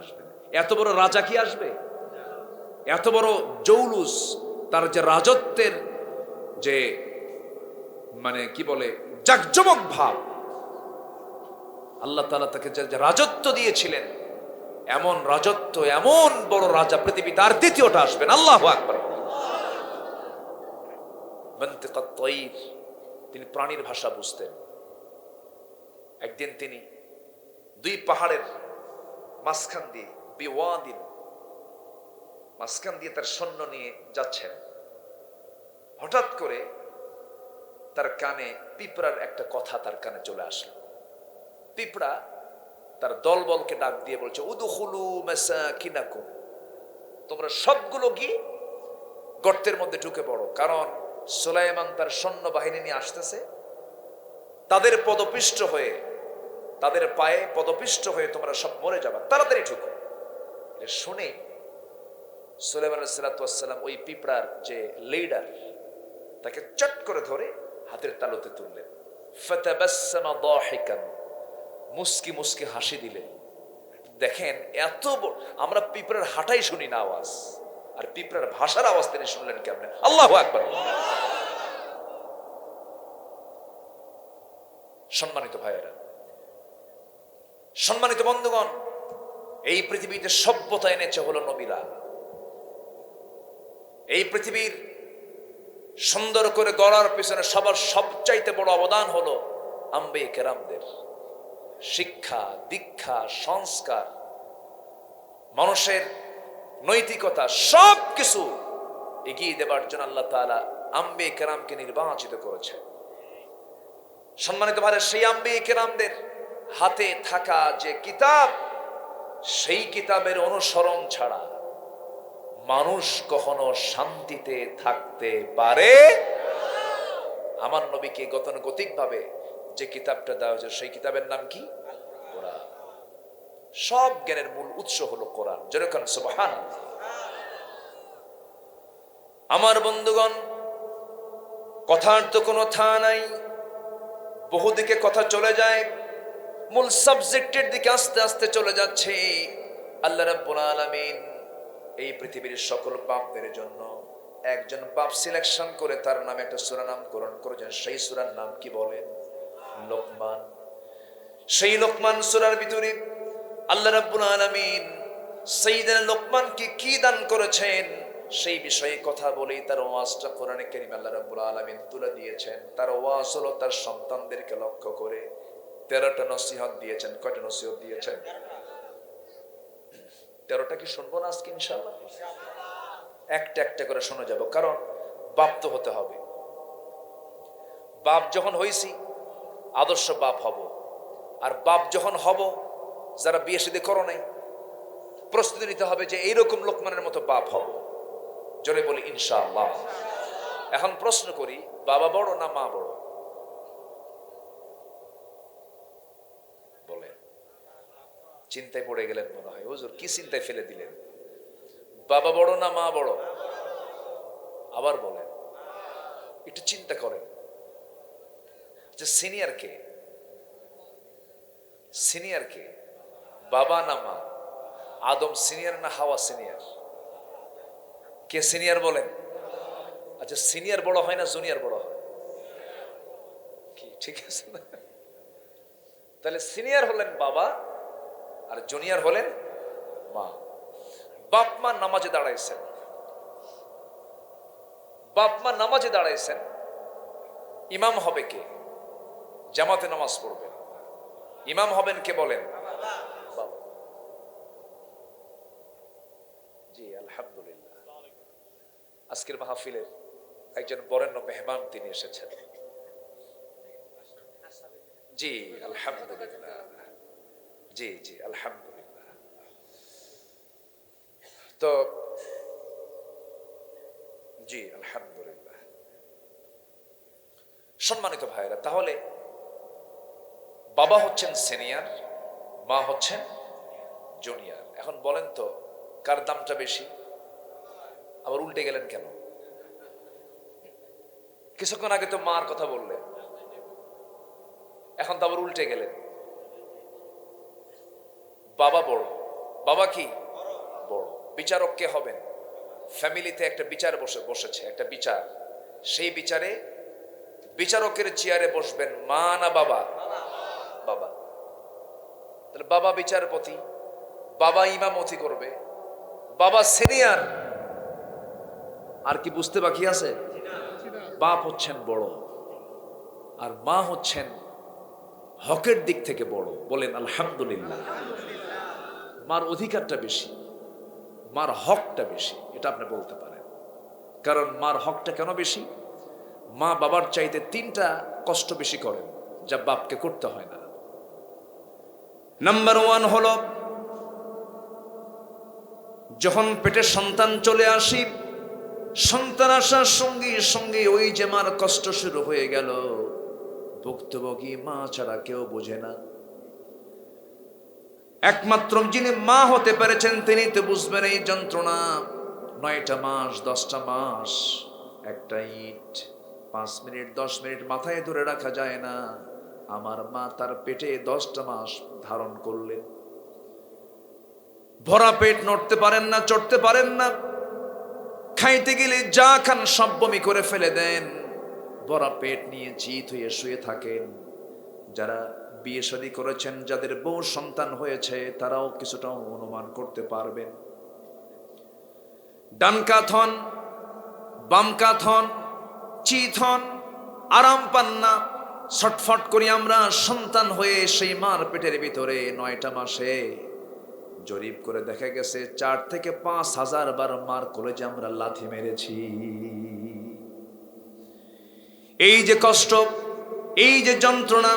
আসবে না। এত বড় রাজা কি আসবে? এত বড় জৌলুস, তার যে রাজত্বের যে মানে কি বলে জাকজমক ভাব, আল্লাহ তাআলা তাকে যে রাজত্ব দিয়েছিলেন, এমন রাজত্ব, এমন বড় রাজা পৃথিবীতে আর দ্বিতীয়টা আসবেন। আল্লাহু আকবার। মানতিকাত তায়র, তিনি প্রাণীর ভাষা বুঝতেন। একদিন তিনি 2 পাহাড়ের মাঝখান দিয়ে, বিওয়াদিন, মাঝখান দিয়ে তার সৈন্য নিয়ে যাচ্ছেন। হঠাৎ করে তার কানে পিঁপড়ার একটা কথা তার কানে চলে আসলো। পিঁপড়া তার দলবলকে ডাক দিয়ে বলছে, উদখুলু মাসাকিনাকুম, তোমরা সবগুলো গিয়ে গর্তের মধ্যে ঢুকে পড়ো, কারণ সুলাইমান তার সৈন্য বাহিনী নিয়ে আসতেছে। তাদের পদপিষ্ট হয়ে, তাদের পায়ে পদপিষ্ট হয়ে তোমরা সব মরে যাবা, তাড়াতাড়ি ঢুকো। শুনে সুলাইমান আলাইহিস সালাতু ওয়াস সালাম ওই পিঁপড়ার যে লিডার, তাকে চট করে ধরে হাতের তালুতে তুললেন। ফাতাবাসসামা দাহিকান, মুস্কি মুস্কি হাসি দিলেন। দেখেন, এত আমরা পিঁপড়ার হাঁটাই শুনি না আওয়াজ, আর পিঁপড়ার ভাষার আওয়াজ তিনি শুনলেন কেমনে? আল্লাহু আকবার। সম্মানিত ভাইয়েরা, সম্মানিত বন্ধুগণ, এই পৃথিবীতে সভ্যতা এনেছে হলো নবীরা। এই পৃথিবীর সুন্দর করে গড়ার পিছনে সবার সবচাইতে বড় অবদান হলো আম্বে কেরামদের। শিক্ষা, দীক্ষা, সংস্কার, মানুষের নৈতিকতা সবকিছু এগিয়ে দেবার জন্য আল্লাহ তাআলা আম্বে কেরামকে নির্বাচিত করেছে। সম্মানিত ভাইরা, সেই আম্বে কেরামদের হাতে থাকা যে কিতাব, সেই কিতাবের অনুসরণ ছাড়া মানুষ কখনো শান্তিতে থাকতে পারে। আমার নবীকে গতানুগতিক ভাবে যে কিতাবটা দেওয়া হয়েছে সেই কিতাবের নাম কি? কোরআন। সব জ্ঞানের মূল উৎস হলো কোরআন। যেরকম সুবহানাল্লাহ। আমার বন্ধুগণ, কথার তো কোনো থা নাই, বহুদিকে কথা চলে যায়, মূল সাবজেক্টের দিকে আস্তে আস্তে চলে যাচ্ছে। আল্লাহ রাব্বুল আলামিন এই পৃথিবীর সকল বাপদের জন্য একজন বাপ সিলেকশন করে তার নামে একটা সূরা নামকরণ করেছেন। সেই সূরার নাম কি বলেন? লোকমান। সেই লোকমান সূরার ভিতরে আল্লাহ রাব্বুল আলামিন সাইয়্যিদনা লোকমানকে কি দান করেছেন সেই বিষয়ে কথা বলি। তার ওয়াজটা কোরআনে কারীমে আল্লাহ রাব্বুল আলামিন তুলে দিয়েছেন। তার ওয়াজ হলো তার সন্তানদেরকে লক্ষ্য করে 13টা নসিহত দিয়েছেন। কয়টা নসিহত দিয়েছেন? 13টা কি শুনবো না আজকে ইনশাআল্লাহ? একটা একটা করে শোনা যাব, কারণ বাপ তো হতে হবে। বাপ যখন হইছি আদর্শ বাপ হব, আর বাপ যখন হব, যারা বিয়ে শাদী করো নাই প্রস্তুতি নিতে হবে যে এইরকম লোকমানের মতো বাপ হব। জোরে বলি ইনশাআল্লাহ। এখন প্রশ্ন করি, বাবা বড় না মা বড়? বলে চিন্তায় পড়ে গেলেন মনে হয়। হুজুর কি চিন্তায় ফেলে দিলেন? বাবা বড় না মা বড়? আবার বলেন, একটু চিন্তা করেন যে সিনিয়র কে? সিনিয়র কে, বাবা না মা? আদম সিনিয়র না হাওয়া সিনিয়র? কে সিনিয়র বলেন? আচ্ছা, সিনিয়র বড় হয় না জুনিয়র বড় হয়? কি ঠিক আছে না? তাহলে সিনিয়র হলেন বাবা আর জুনিয়র হলেন মা। বাপ মা নামাজে দাঁড়াইছেন, বাপ মা নামাজে দাঁড়াইছেন, ইমাম হবে কে? জামাতে নামাজ পড়বেন, ইমাম হবেন কে বলেন? বাবা। জি আলহামদুলিল্লাহ, আজকের মাহফিলের একজন বরেণ্য মেহমান তিনি এসেছেন। জি আলহামদুলিল্লাহ, জি জি আলহামদুলিল্লাহ। তো জি আলহামদুলিল্লাহ। সম্মানিত ভাইরা, তাহলে বাবা হচ্ছেন সিনিয়র, মা হচ্ছেন জুনিয়র। এখন বলেন তো কার দামটা বেশি? আবার উল্টে গেলেন কেন? কিছুক্ষণ আগে তো মার কথা বললেন, এখন তো আবার উল্টে গেলেন। বাবা বড়, বাবা কি বড়। বিচারক কে হবেন? ফ্যামিলিতে একটা বিচার বসেছে, একটা বিচার। সেই বিচারে বিচারকের চেয়ারে বসবেন মা না বাবা? বাবা। তাহলে বাবা বিচারপতি, বাবা ইমামতি করবে, বাবা সিনিয়র। আর কি বুঝতে বাকি আছে? বাপ হচ্ছেন বড় আর মা হচ্ছেন হকের দিক থেকে বড়। বলেন আলহামদুলিল্লাহ। মার অধিকারটা বেশি, মার হকটা বেশি, এটা আপনি বলতে পারেন। কারণ মার হকটা কেন বেশি? মা বাবার চাইতে 3টা কষ্ট বেশি করেন যা বাপকে করতে হয় না। নাম্বার 1 হলো যখন পেটে সন্তান চলে আসি, সন্তান আসার সঙ্গে সঙ্গে ওই যে মার কষ্ট শুরু হয়ে গেল, ভুক্তভোগী মা ছাড়া কেউ বোঝে না। একমাত্র যিনি মা হতে পেরেছেন তিনি তো বুঝবেন এই যন্ত্রণা। 9টা মাস 10টা মাস একটা ইট 5 মিনিট 10 মিনিট মাথায় ধরে রাখা যায় না। আমার মা তার পেটে 10টা মাস ধারণ করলেন। ভরা পেট, নড়তে পারেন না, চড়তে পারেন না, খাইতে গেলে যা খান সব বমি করে ফেলে দেন। ভরা পেট নিয়ে চিত হয়ে শুয়ে থাকেন। যারা বিয়ে শাদী করেছেন, যাদের বউ সন্তান হয়েছে, তারাও কিছুটা অনুমান করতে পারবেন। ডান কাত হন, বাম কাত হন, চিত হন, আরাম পান না। ছটফট করি আমরা সন্তান হয়ে সেই মার পেটের ভিতরে 9টা মাসে। জরিপ করে দেখা গেছে 4 থেকে 5,000 বার মার কলেজে আমরা লাথি মেরেছি। এই যে কষ্ট, এই যে যন্ত্রণা,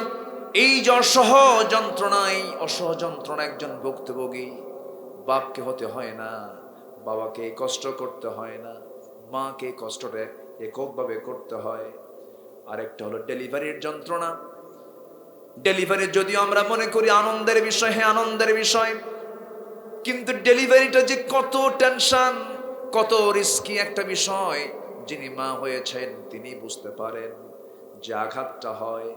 এই যে অসহ যন্ত্রণা, এই অসহ যন্ত্রণা একজন ভুক্তভোগী বাপকে হতে হয় না, বাবাকে কষ্ট করতে হয় না, মাকে কষ্টটা এককভাবে করতে হয়। আরেকটা হলো ডেলিভারির যন্ত্রণা। ডেলিভারি যদিও আমরা মনে করি আনন্দের বিষয়, হ্যাঁ আনন্দের বিষয়, কিন্তু ডেলিভারিটা যে কত টেনশন, কত রিস্কি একটা বিষয়, যিনি মা হয়েছেন তিনি বুঝতে পারেন। যে আঘাতটা হয়,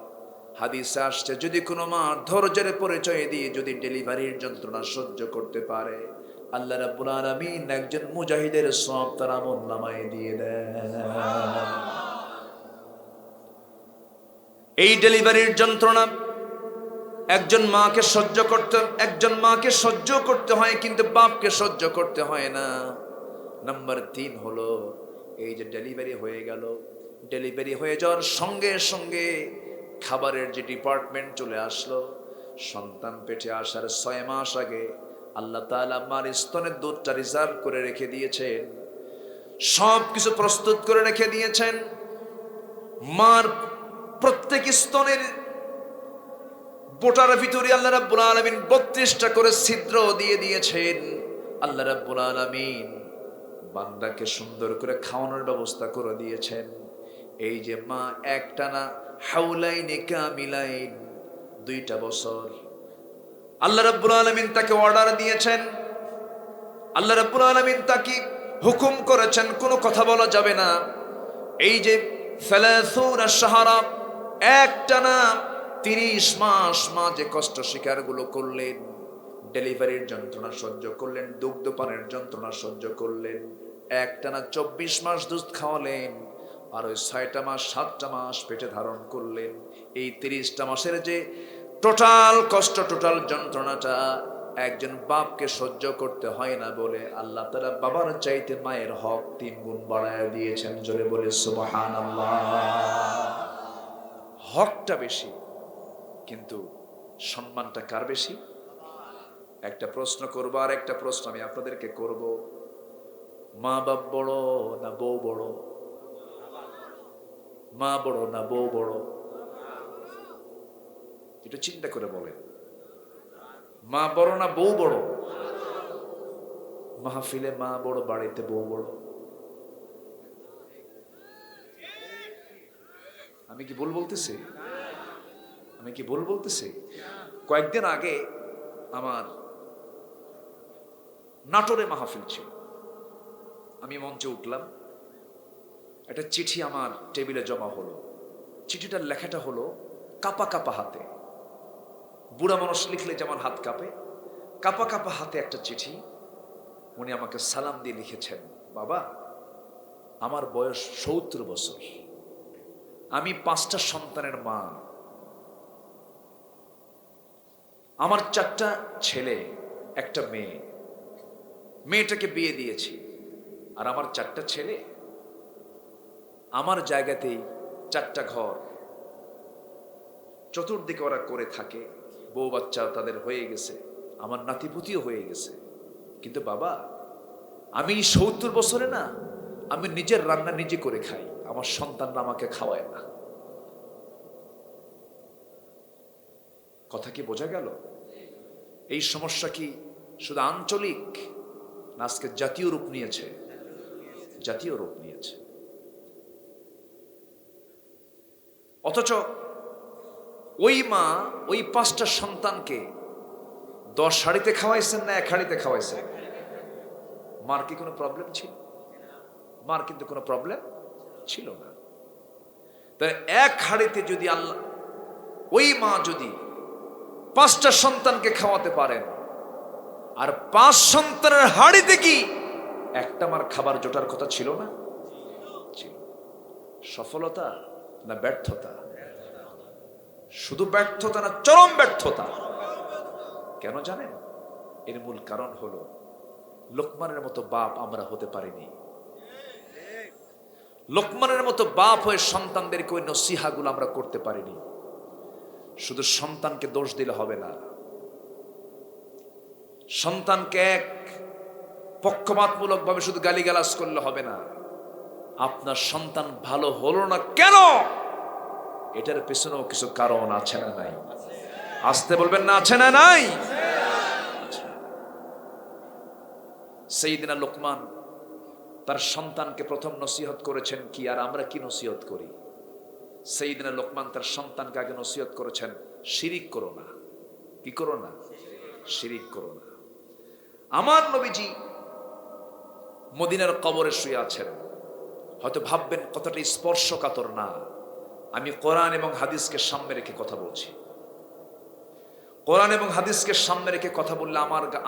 হাদিসে আসছে যদি কোনো মা ধৈর্যের পরিচয় দিয়ে যদি ডেলিভারির যন্ত্রণা সহ্য করতে পারে, আল্লাহ রাব্বুল আলামিন একজন মুজাহিদের সওয়াব তার আমলনামায় দিয়ে দেন। এই ডেলিভারির যন্ত্রণা একজন মাকে সহ্য করতে হয়, কিন্তু বাপকে সহ্য করতে হয় না। নাম্বার 3 হলো এই যে ডেলিভারি হয়ে গেল, ডেলিভারি হয়ে যাওয়ার সঙ্গে সঙ্গে খাবারের যে ডিপার্টমেন্ট চলে আসলো। সন্তান পেটে আসার 6 মাস আগে আল্লাহ তাআলা মার স্তনের দুধটা রিজার্ভ করে রেখে দিয়েছেন, সব কিছু প্রস্তুত করে রেখে দিয়েছেন। মার প্রত্যেক স্তনের বোটার ভিতরে আল্লাহ রাব্বুল আলামিন 32টা করে ছিদ্র দিয়ে দিয়েছেন। আল্লাহ রাব্বুল আলামিন বান্দাকে সুন্দর করে খাওয়ানোর ব্যবস্থা করে দিয়েছেন। এই যে মা একটানা হাউলাইনি কামিলাইন 2টা বছর আল্লাহ রাব্বুল আলামিন তাকে অর্ডার দিয়েছেন। আল্লাহ রাব্বুল আলামিন তাকে হুকুম করেছেন কোনো কথা বলা যাবে না। এই যে 30 শাহরা একটানা 30 মাস মা যে কষ্ট শিকারগুলো করলেন, ডেলিভারির যন্ত্রণা সহ্য করলেন, দুগ্ধপানের যন্ত্রণা সহ্য করলেন, একটানা 24 মাস দুধ খাওয়ালেন, আর ওই 6টা মাস 7টা মাস পেটে ধারণ করলেন। এই 30টা মাসের যে টোটাল কষ্ট, টোটাল যন্ত্রণাটা একজন বাপকে সহ্য করতে হয় না বলে আল্লাহ তাআলা বাবার চাইতে মায়ের হক 3 গুণ বাড়ায় দিয়েছেন। জোরে বলে সুবহানাল্লাহ। হকটা বেশি, কিন্তু সম্মানটা কার বেশি? একটা প্রশ্ন করব, আর একটা প্রশ্ন আমি আপনাদেরকে করব, মা বাপ বড় না বউ বড়? মা বড় না বউ বড়? একটু চিন্তা করে বলেন, মা বড় না বউ বড়? মাহফিলে মা বড়, বাড়িতে বউ বড়। আমি কি ভুল বলতেছি? কয়েকদিন আগে আমার নাটোরে মাহফিল ছিল, আমি মঞ্চে উঠলাম, একটা চিঠি আমার টেবিলে জমা হলো। চিঠিটার লেখাটা হলো কাপা কাপা হাতে। বুড়া মানুষ লিখলে যেমন হাত কাঁপে, কাপা কাপা হাতে একটা চিঠি। উনি আমাকে সালাম দিয়ে লিখেছেন, বাবা আমার বয়স 70 বছর, আমি 5টা সন্তানের মা, আমার 4টা ছেলে, একটা মেয়ে, মেয়েটাকে বিয়ে দিয়েছি, আর আমার 4টা ছেলে আমার জায়গাতেই 4টা ঘর, চতুর্দিকে ওরা করে থাকে, বউ বাচ্চা তাদের হয়ে গেছে, আমার নাতিপুতিও হয়ে গেছে, কিন্তু বাবা আমি 70 বছরে না, আমি নিজের রান্না নিজে করে খাই, আমার সন্তানরা আমাকে খাওয়ায় না। কথা কি বোঝা গেল? এই সমস্যা কি শুধু আঞ্চলিক না আজকে জাতীয় রূপ নিয়েছে? জাতীয় রূপ নিয়েছে। অথচ ওই মা ওই 5টা সন্তানকে 10 হাঁড়িতে খাওয়াইছেন না 1 হাঁড়িতে খাওয়াইছেন? মার কি কোনো প্রবলেম ছিল? মার কিন্তু কোনো প্রবলেম ছিল না। তাই 1 হাঁড়িতে যদি আল্লাহ, ওই মা যদি 5টা সন্তানকে খাওয়াতে পারেন, আর 5 সন্তানের হাঁড়িতে কি একটা মার খাবার জোটার কথা ছিল না? ছিল। সফলতা না ব্যর্থতা? শুধু ব্যর্থতা না, চরম ব্যর্থতা। কেন জানেন? এর মূল কারণ হলো লোকমানের মতো বাপ আমরা হতে পারিনি। লোকমানের মতো বাপ হয়ে সন্তানদেরকে ওই নসিহাগুলো আমরা করতে পারিনি। শুধু সন্তানকে দোষ দিলে হবে না, সন্তানকে এক পক্ষপাতমূলক ভাবে শুধু গালিগালাজ করলে হবে না। আপনার সন্তান ভালো হলো না কেন, এটার পেছনেও কিছু কারণ আছে না নাই? আসতে বলবেন না, আছে না নাই? সাইয়েদনা লোকমান তার সন্তানকে প্রথম নসিহত করেছেন কি, আর আমরা কি নসিহত করি? সাইয়েদনা লোকমান তার সন্তানকে আগে নসিহত করেছেন, শিরিক করো না। কি করো না? শিরিক করো না। আমার নবীজি মদিনার কবরে শুয়ে আছেন। হয়তো ভাববেন কথাটা স্পর্শকাতর না, আমি কোরআন এবং হাদিসকে সামনে রেখে কথা বলছি। কোরআন এবং হাদিসকে সামনে রেখে কথা বললে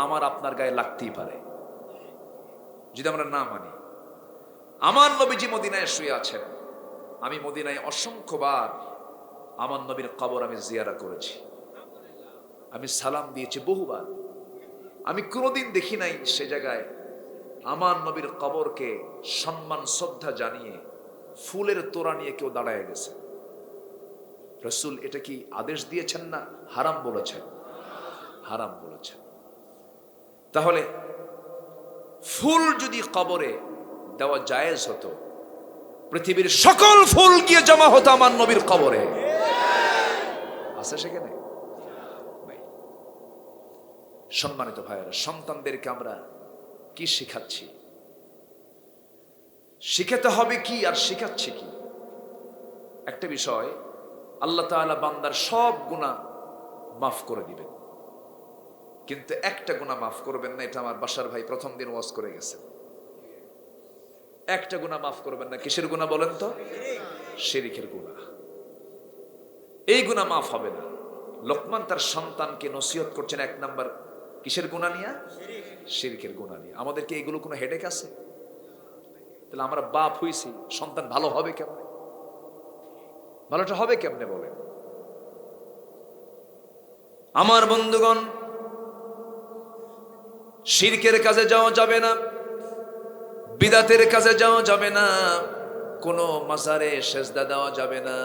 আমার আপনার গায়ে লাগতেই পারে যদি আমরা না মানি। আমার নবীজি মদিনায় শুয়ে আছেন। আমি মদিনায় অসংখ্যবার আমার নবীর কবর আমি জিয়ারা করেছি, আমি সালাম দিয়েছি বহুবার। আমি কোনোদিন দেখি নাই সে জায়গায় আমার নবীর কবরকে সম্মান শ্রদ্ধা জানিয়ে ফুলের তোড়া নিয়ে কেউ দাঁড়ায় গেছে। রাসূল এটা কি আদেশ দিয়েছেন না হারাম বলেছেন? হারাম বলেছেন। তাহলে ফুল যদি কবরে দেওয়া জায়েজ হতো, পৃথিবীর সকল ফুল গিয়ে জমা হতো আমার নবীর কবরে। আছে সেখানে? সম্মানিত ভাইয়েরা, সন্তানদেরকে আমরা কি শিখাচ্ছি? শিখাতে হবে কি আর শিখাচ্ছি কি? একটা বিষয়, আল্লাহ তাআলা বান্দার সব গুনাহ মাফ করে দিবেন, কিন্তু একটা গুনাহ মাফ করবেন না। এটা আমার বাসার ভাই প্রথম দিন ওয়াজ করে গেছেন। একটা গুনাহ মাফ করবেন না। কিসের গুনাহ বলেন তো? শিরকের গুনাহ। এই গুনাহ মাফ হবে না। লোকমান তার সন্তানকে নসিহত করছেন এক নাম্বার কিসের গুনাহ নিয়ে? শিরকের গুনাহ নিয়ে। আমাদেরকে এগুলো কোনো হেডেক আছে? তাহলে আমরা বাপ হইছি, সন্তান ভালো হবে কেমনে? ভালোটা হবে কেমনে বলেন? আমার বন্ধুগণ, শিরকের কাজে যাওয়া যাবে না, বিদাতের কাজে যাওয়া যাবে না, কোনো মাজারে সেজদা দেওয়া যাবে না।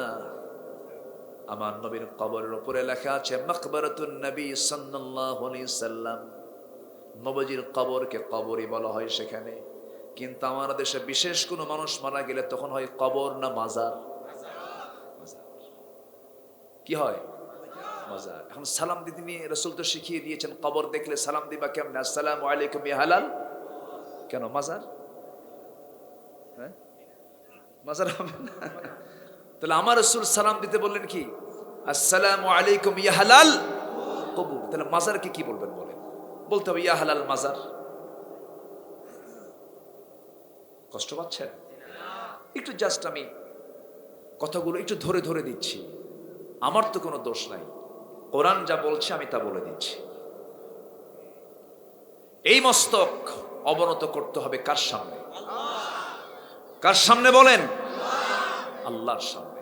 আমার নবীর কবরের উপরে লেখা আছে মাকবারাতুন নবী সাল্লাল্লাহু আলাইহি সাল্লাম। নবীজির কবরকে কবরই বলা হয় সেখানে। কিন্তু আমাদের দেশে বিশেষ কোনো মানুষ মারা গেলে তখন হয় কবর না মাজার? কি হয়? মাজার। এখন সালাম দিতে নিয়ে রাসূল তো শিখিয়ে দিয়েছেন, কবর দেখলে সালাম দিবা কেমনে? আসসালামু আলাইকুম ইয়া হালাল। কেন মাজার? হ্যাঁ, মাজার হবে না। তাহলে আমার রাসূল সালাম দিতে বললেন কি? আসসালামু আলাইকুম ইয়া হালাল কবুর। তাহলে মাজারকে কি বলবেন বলেন? বলতে হবে ইয়া হালাল মাজার। কষ্ট পাচ্ছেন? একটু জাস্ট আমি কথাগুলো একটু ধরে ধরে দিচ্ছি। আমার তো কোনো দোষ নাই, কোরআন যা বলছে আমি তা বলে দিচ্ছি। এই মস্তক অবনত করতে হবে কার সামনে? কার সামনে বলেন? আল্লাহর সামনে।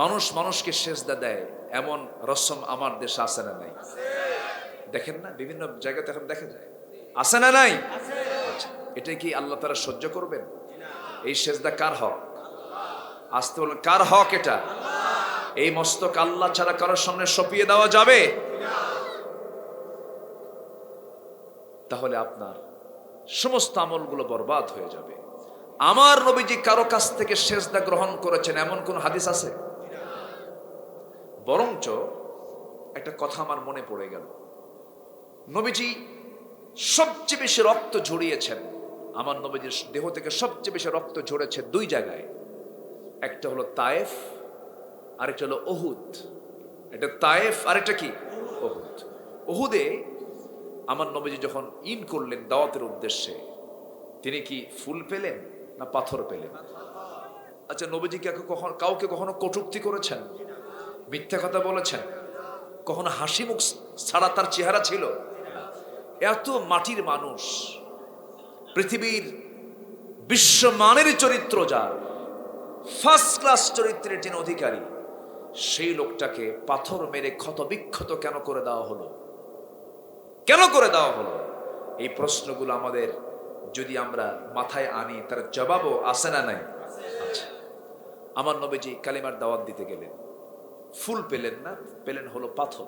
মানুষ মানুষকে সেজদা দেয় এমন রসম আমার দেশে আছে না নাই? দেখেন না, বিভিন্ন জায়গাতে এখন দেখা যায়, আছে না নাই? আচ্ছা, এটা কি আল্লাহ তাআলা সহ্য করবেন? এই সেজদা কার হক? আসতে বলেন, কার হক এটা? এই মস্তক আল্লাহ ছাড়া কারোর সামনে সঁপিয়ে দেওয়া যাবে? তাহলে আপনার সমস্ত আমলগুলো বরবাদ হয়ে যাবে। আমার নবীজি কারো কাছ থেকে সেজদা গ্রহণ করেছেন এমন কোন হাদিস আছে? বরঞ্চ একটা কথা আমার মনে পড়ে গেল। নবীজি সবচেয়ে বেশি রক্ত ঝরিয়েছেন, আমার নবীজির দেহ থেকে সবচেয়ে বেশি রক্ত ঝরেছে দুই জায়গায়। একটা হলো তায়েফ, আরেকটা হলো উহুদ। এটা তায়েফ, আরেকটা কি? উহুদ। উহুদে আমার নবীজি যখন ইন করলেন দাওয়াতের উদ্দেশ্যে, তিনি কি ফুল পেলেন না পাথর পেলেন? আচ্ছা, নবীজি কি কাউকে কখনো কটূক্তি করেছেন? মিথ্যা কথা বলেছেন? কখনো হাসি মুখ ছাড়া তার চেহারা ছিল? এত মাটির মানুষ, পৃথিবীর বিশ্বমানের চরিত্র, যার ফার্স্ট ক্লাস চরিত্রের যিনি অধিকারী, সেই লোকটাকে পাথর মেরে ক্ষতবিক্ষত কেন করে দেওয়া হলো? কেন করে দেওয়া হলো? এই প্রশ্নগুলো আমাদের যদি আমরা মাথায় আনি, তার জবাবও আসে না নাই? আচ্ছা, আমার নবীজি কালিমার দাওয়াত দিতে গেলেন, ফুল পেলেন না, পেলেন হলো পাথর।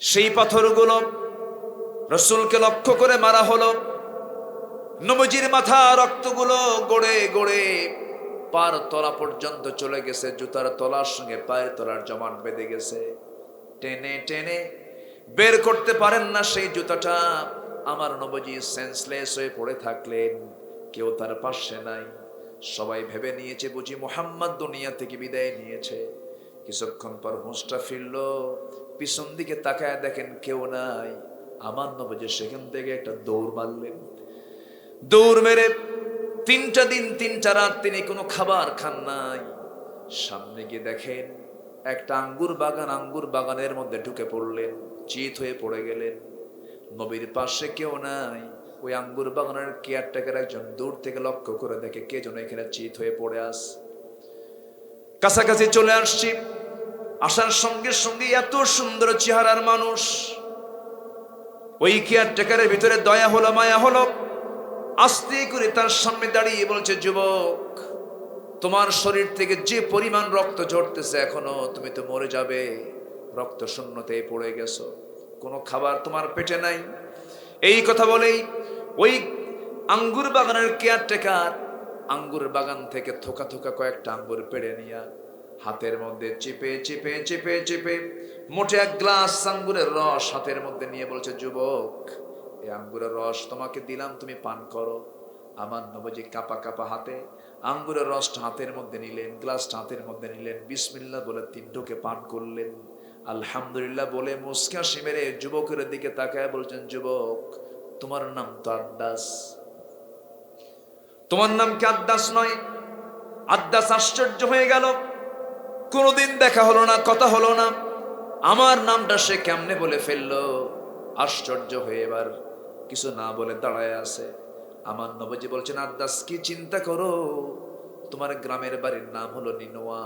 সেই পাথরগুলো রসুলকে লক্ষ্য করে মারা হলো। নবীজির মাথা রক্তগুলো গড়ে গড়ে পার তলা পর্যন্ত চলে গেছে, জুতার তলার সঙ্গে পায়ের তলার জমাট বেঁধে গেছে। টেনে টেনে বের করতে পারেন না সেই জুতাটা। আমার নবীজি সেন্সলেস হয়ে পড়ে থাকলেন, কেউ তার পাশে নাই। সবাই ভেবে নিয়েছে বুঝি মুহাম্মদ দুনিয়া থেকে বিদায় নিয়েছে। কিছুক্ষণ পর হুঁশটা ফিরল, পিছন দিকে তাকায় দেখেন কেউ নাই। আমার নবীজি সেখান থেকে একটা দৌড় মারলেন। দৌড় মেরে 3টা দিন 3টা রাত তিনি কোনো খাবার খান নাই। সামনে গিয়ে দেখেন একটা আঙ্গুর বাগান, আঙ্গুর বাগানের মধ্যে ঢুকে পড়লেন, চিত হয়ে পড়ে গেলেন। নবীর পাশে কেউ নাই। ওই আঙ্গুর বাগানের কেয়ারটেকার একজন দূর থেকে লক্ষ্য করে দেখে কে যেন এখানে চিত হয়ে পড়ে আস। কাছাকাছি চলে আসছি, আসার সঙ্গে সঙ্গে এত সুন্দর চেহারার মানুষ। ওই কেয়ারটেকারের ভিতরে দয়া হলো, মায়া হলো। আস্তে করে তার সামনে দাঁড়িয়ে বলছে, যুবক, তোমার শরীর থেকে যে পরিমাণ রক্ত ঝরতেছে, এখনো তুমি তো মরে যাবে, রক্ত শূন্যতেই পড়ে গেছো, কোনো খাবার তোমার পেটে নাই। এই কথা বলেই ওই আঙ্গুর বাগানের কেয়ারটেকার আঙ্গুর বাগান থেকে থোকা থোকা কয়েকটা আঙ্গুর পেড়ে নিয়া হাতের মধ্যে চেপে চেপে চেপে চেপে মোটে 1 গ্লাস আঙ্গুরের রস হাতের মধ্যে নিয়ে বলছে, যুবক, এই আঙ্গুরের রস তোমাকে দিলাম, তুমি পান করো। আমার নবীজি কাপা কাপা হাতে আঙ্গুরের রসটা হাতের মধ্যে নিলেন, গ্লাসটা হাতের মধ্যে নিলেন, বিসমিল্লাহ বলে 3 ঢোকে পান করলেন। আলহামদুলিল্লাহ বলে মুস্কি হাসি মেরে যুবকের দিকে তাকায় বলছেন, যুবক, তোমার নাম তো আদ্দাস, তোমার নাম কি আদ্দাস নয়? আদ্দাস আশ্চর্য হয়ে গেল, কোনোদিন দেখা হলো না, কথা হলো না, আমার নামটা সে কেমনে বলে ফেললো। আশ্চর্য হয়ে এবার কিছু না বলে দাঁড়ায় আছে। আমার নবীজি বলছেন, আদ্দাস, কি চিন্তা করো? তোমার গ্রামের বাড়ির নাম হলো নিনোয়া,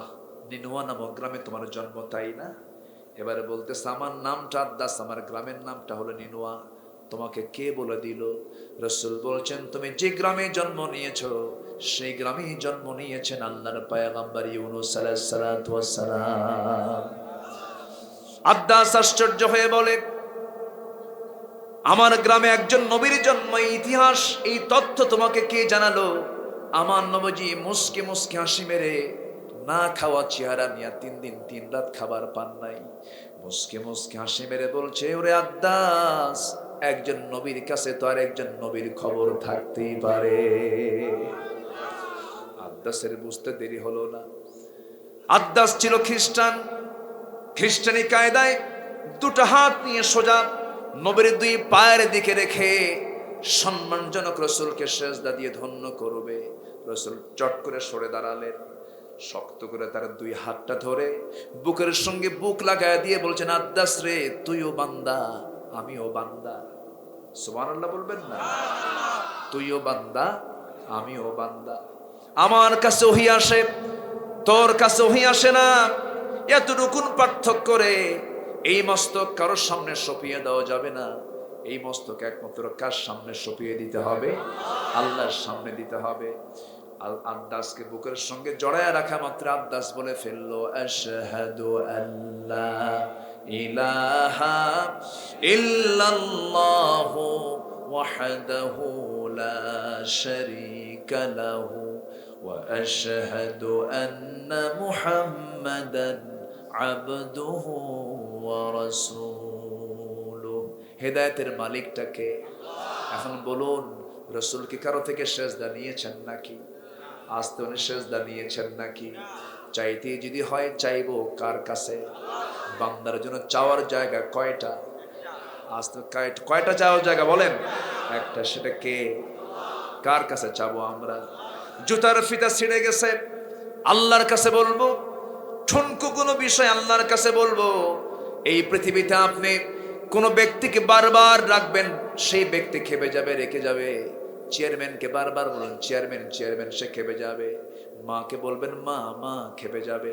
নিনোয়া নামক গ্রামে তোমার জন্ম, তাই না? এবারে বলতেছে, আমার নামটা আদ্দাস, আমার গ্রামের নামটা হলো নিনোয়া, তোমাকে কে বলে দিল? রাসূল বলছেন, তুমি যে গ্রামে জন্ম নিয়েছো সেই গ্রামেই জন্ম নিয়েছেন আল্লাহর পয়গম্বর ইউনূস আলাইহিস সালাতু ওয়াস সালাম। আদ্দাস আশ্চর্য হয়ে বলে, আমার গ্রামে একজন নবীর জন্ম, ইতিহাস, এই তথ্য তোমাকে কে জানালো? আমার নবীজি মুস্কি মুস্কি হাসি মেরে না খাওয়া চেহারা নিয়ে 3 দিন 3 রাত খাবার পান নাই, মুস্কি মুস্কি হাসি মেরে বলছে, ওরে আদ্দাস, একজন নবীর কাছে তো আর একজন নবীর খবর থাকতেই পারে। আদ্দাসের বুঝতে দেরি হলো না। আদ্দাস ছিল খ্রিস্টান। খ্রিস্টানি কায়দায় 2টা হাত নিয়ে সোজা নবীর 2 পায়ের দিকে রেখে সম্মানজনক রাসূলকে সেজদা দিয়ে ধন্য করবে। রাসূল চট করে সরে দাঁড়ালেন, শক্ত করে তার 2 হাতটা ধরে বুকের সঙ্গে বুক লাগায় দিয়ে বলছেন, আদ্দাস রে, তুইও বান্দা, আমিও বান্দা। সুবহানাল্লাহ বলবেন না? তুইও বান্দা, আমিও বান্দা। আমার কাছে ওহী আসে, তোর কাছে ওহী আসে না, এতটুকুন পার্থক্য করে। এই মস্তক কারোর সামনে সঁপিয়ে দেওয়া যাবে না। এই মস্তক একমাত্র কার সামনে সঁপিয়ে দিতে হবে? আল্লাহর সামনে দিতে হবে। আদ্দাসকে বুকের সঙ্গে জড়ায় রাখা মাত্র আদ্দাস বলে ফেললো, আশহাদু আল্লা ইলাহা ইল্লাল্লাহু ওয়াহদাহু লা শারীকা লাহু ওয়া আশহাদু আন্না মুহাম্মাদান আবদুহু ওয়া রাসূলুহু। হেদায়েতের মালিকটাকে। এখন বলুন, রাসূল কি কারো থেকে সেজদা নিয়েছেন নাকি? আজ তো উনি সেজদা নিয়েছেন নাকি? চাইতে যদি হয়, চাইবো কার কাছে? বান্দার জন্য চাওয়ার জায়গা কয়টা? আজ তো কয়টা চাওয়ার জায়গা বলেন? একটা, সেটা কে? কার কাছে চাবো আমরা? জুতার ফিতা ছিঁড়ে গেছে, আল্লাহর কাছে বলবো। ঠুনকো কোনো বিষয় আল্লাহর কাছে বলবো। এই পৃথিবীতে আপনি কোনো ব্যক্তিকে বারবার রাখবেন, সেই ব্যক্তি খেপে যাবে, রেখে যাবে। চেয়ারম্যানকে বারবার বলুন চেয়ারম্যান চেয়ারম্যান, সে খেপে যাবে। মাকে বলবেন মা মা, খেপে যাবে।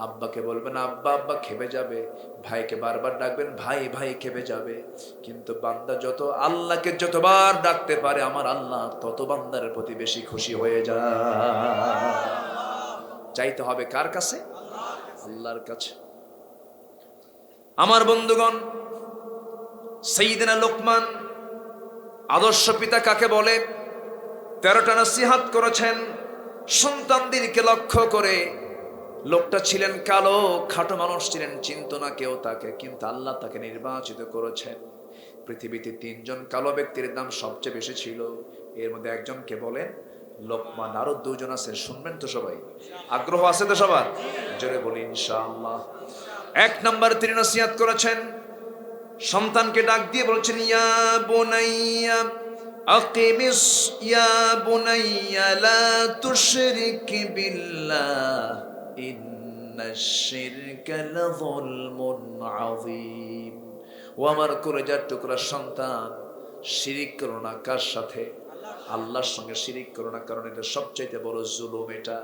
আব্বাকে বলবেন আব্বা আব্বা খেপে যাবে, ভাইকে বারবার ডাকবেন ভাই ভাই খেপে যাবে। কিন্তু বান্দা যত আল্লাহকে যতবার ডাকতে পারে আমার আল্লাহ তত বান্দার প্রতি বেশি খুশি হয়ে যায়। চাইতে হবে কার কাছে? আল্লাহর কাছে। আমার বন্ধুগণ, সাইয়্যিদনা লোকমান আদর্শ পিতা কাকে বলে 13টা নসিহত করেছেন সন্তানদেরকে লক্ষ্য করে। লোকটা ছিলেন কালো, খাটো মানুষ ছিলেন, চিনত না কেউ তাকে, কিন্তু আল্লাহ তাকে নির্বাচিত করেছেন। পৃথিবীতে 3 জন কালো ব্যক্তির নাম সবচেয়ে বেশি ছিল, এর মধ্যে একজনকে বলেন লোকমান, আরো 2 জন আছে, শুনবেন তো সবাই? আগ্রহ আছে তো সবার? জোরে বলি ইনশাআল্লাহ। 1 নম্বর তিনি নসিহত করেছেন, সন্তানকে ডাক দিয়ে বলছেন ইয়া বুনাইয়া আকিমিস ইয়া বুনাইয়া লা তুশরিক বিল্লাহ ইন্নাশ শিরকা লাযুলমুন আযীম। ও আমার কলেজার টুকরা সন্তান, শিরিক করো না। কার সাথে? আল্লাহর সঙ্গে শিরিক করো না, কারণ এটা সবচাইতে বড় জুলুম। এটা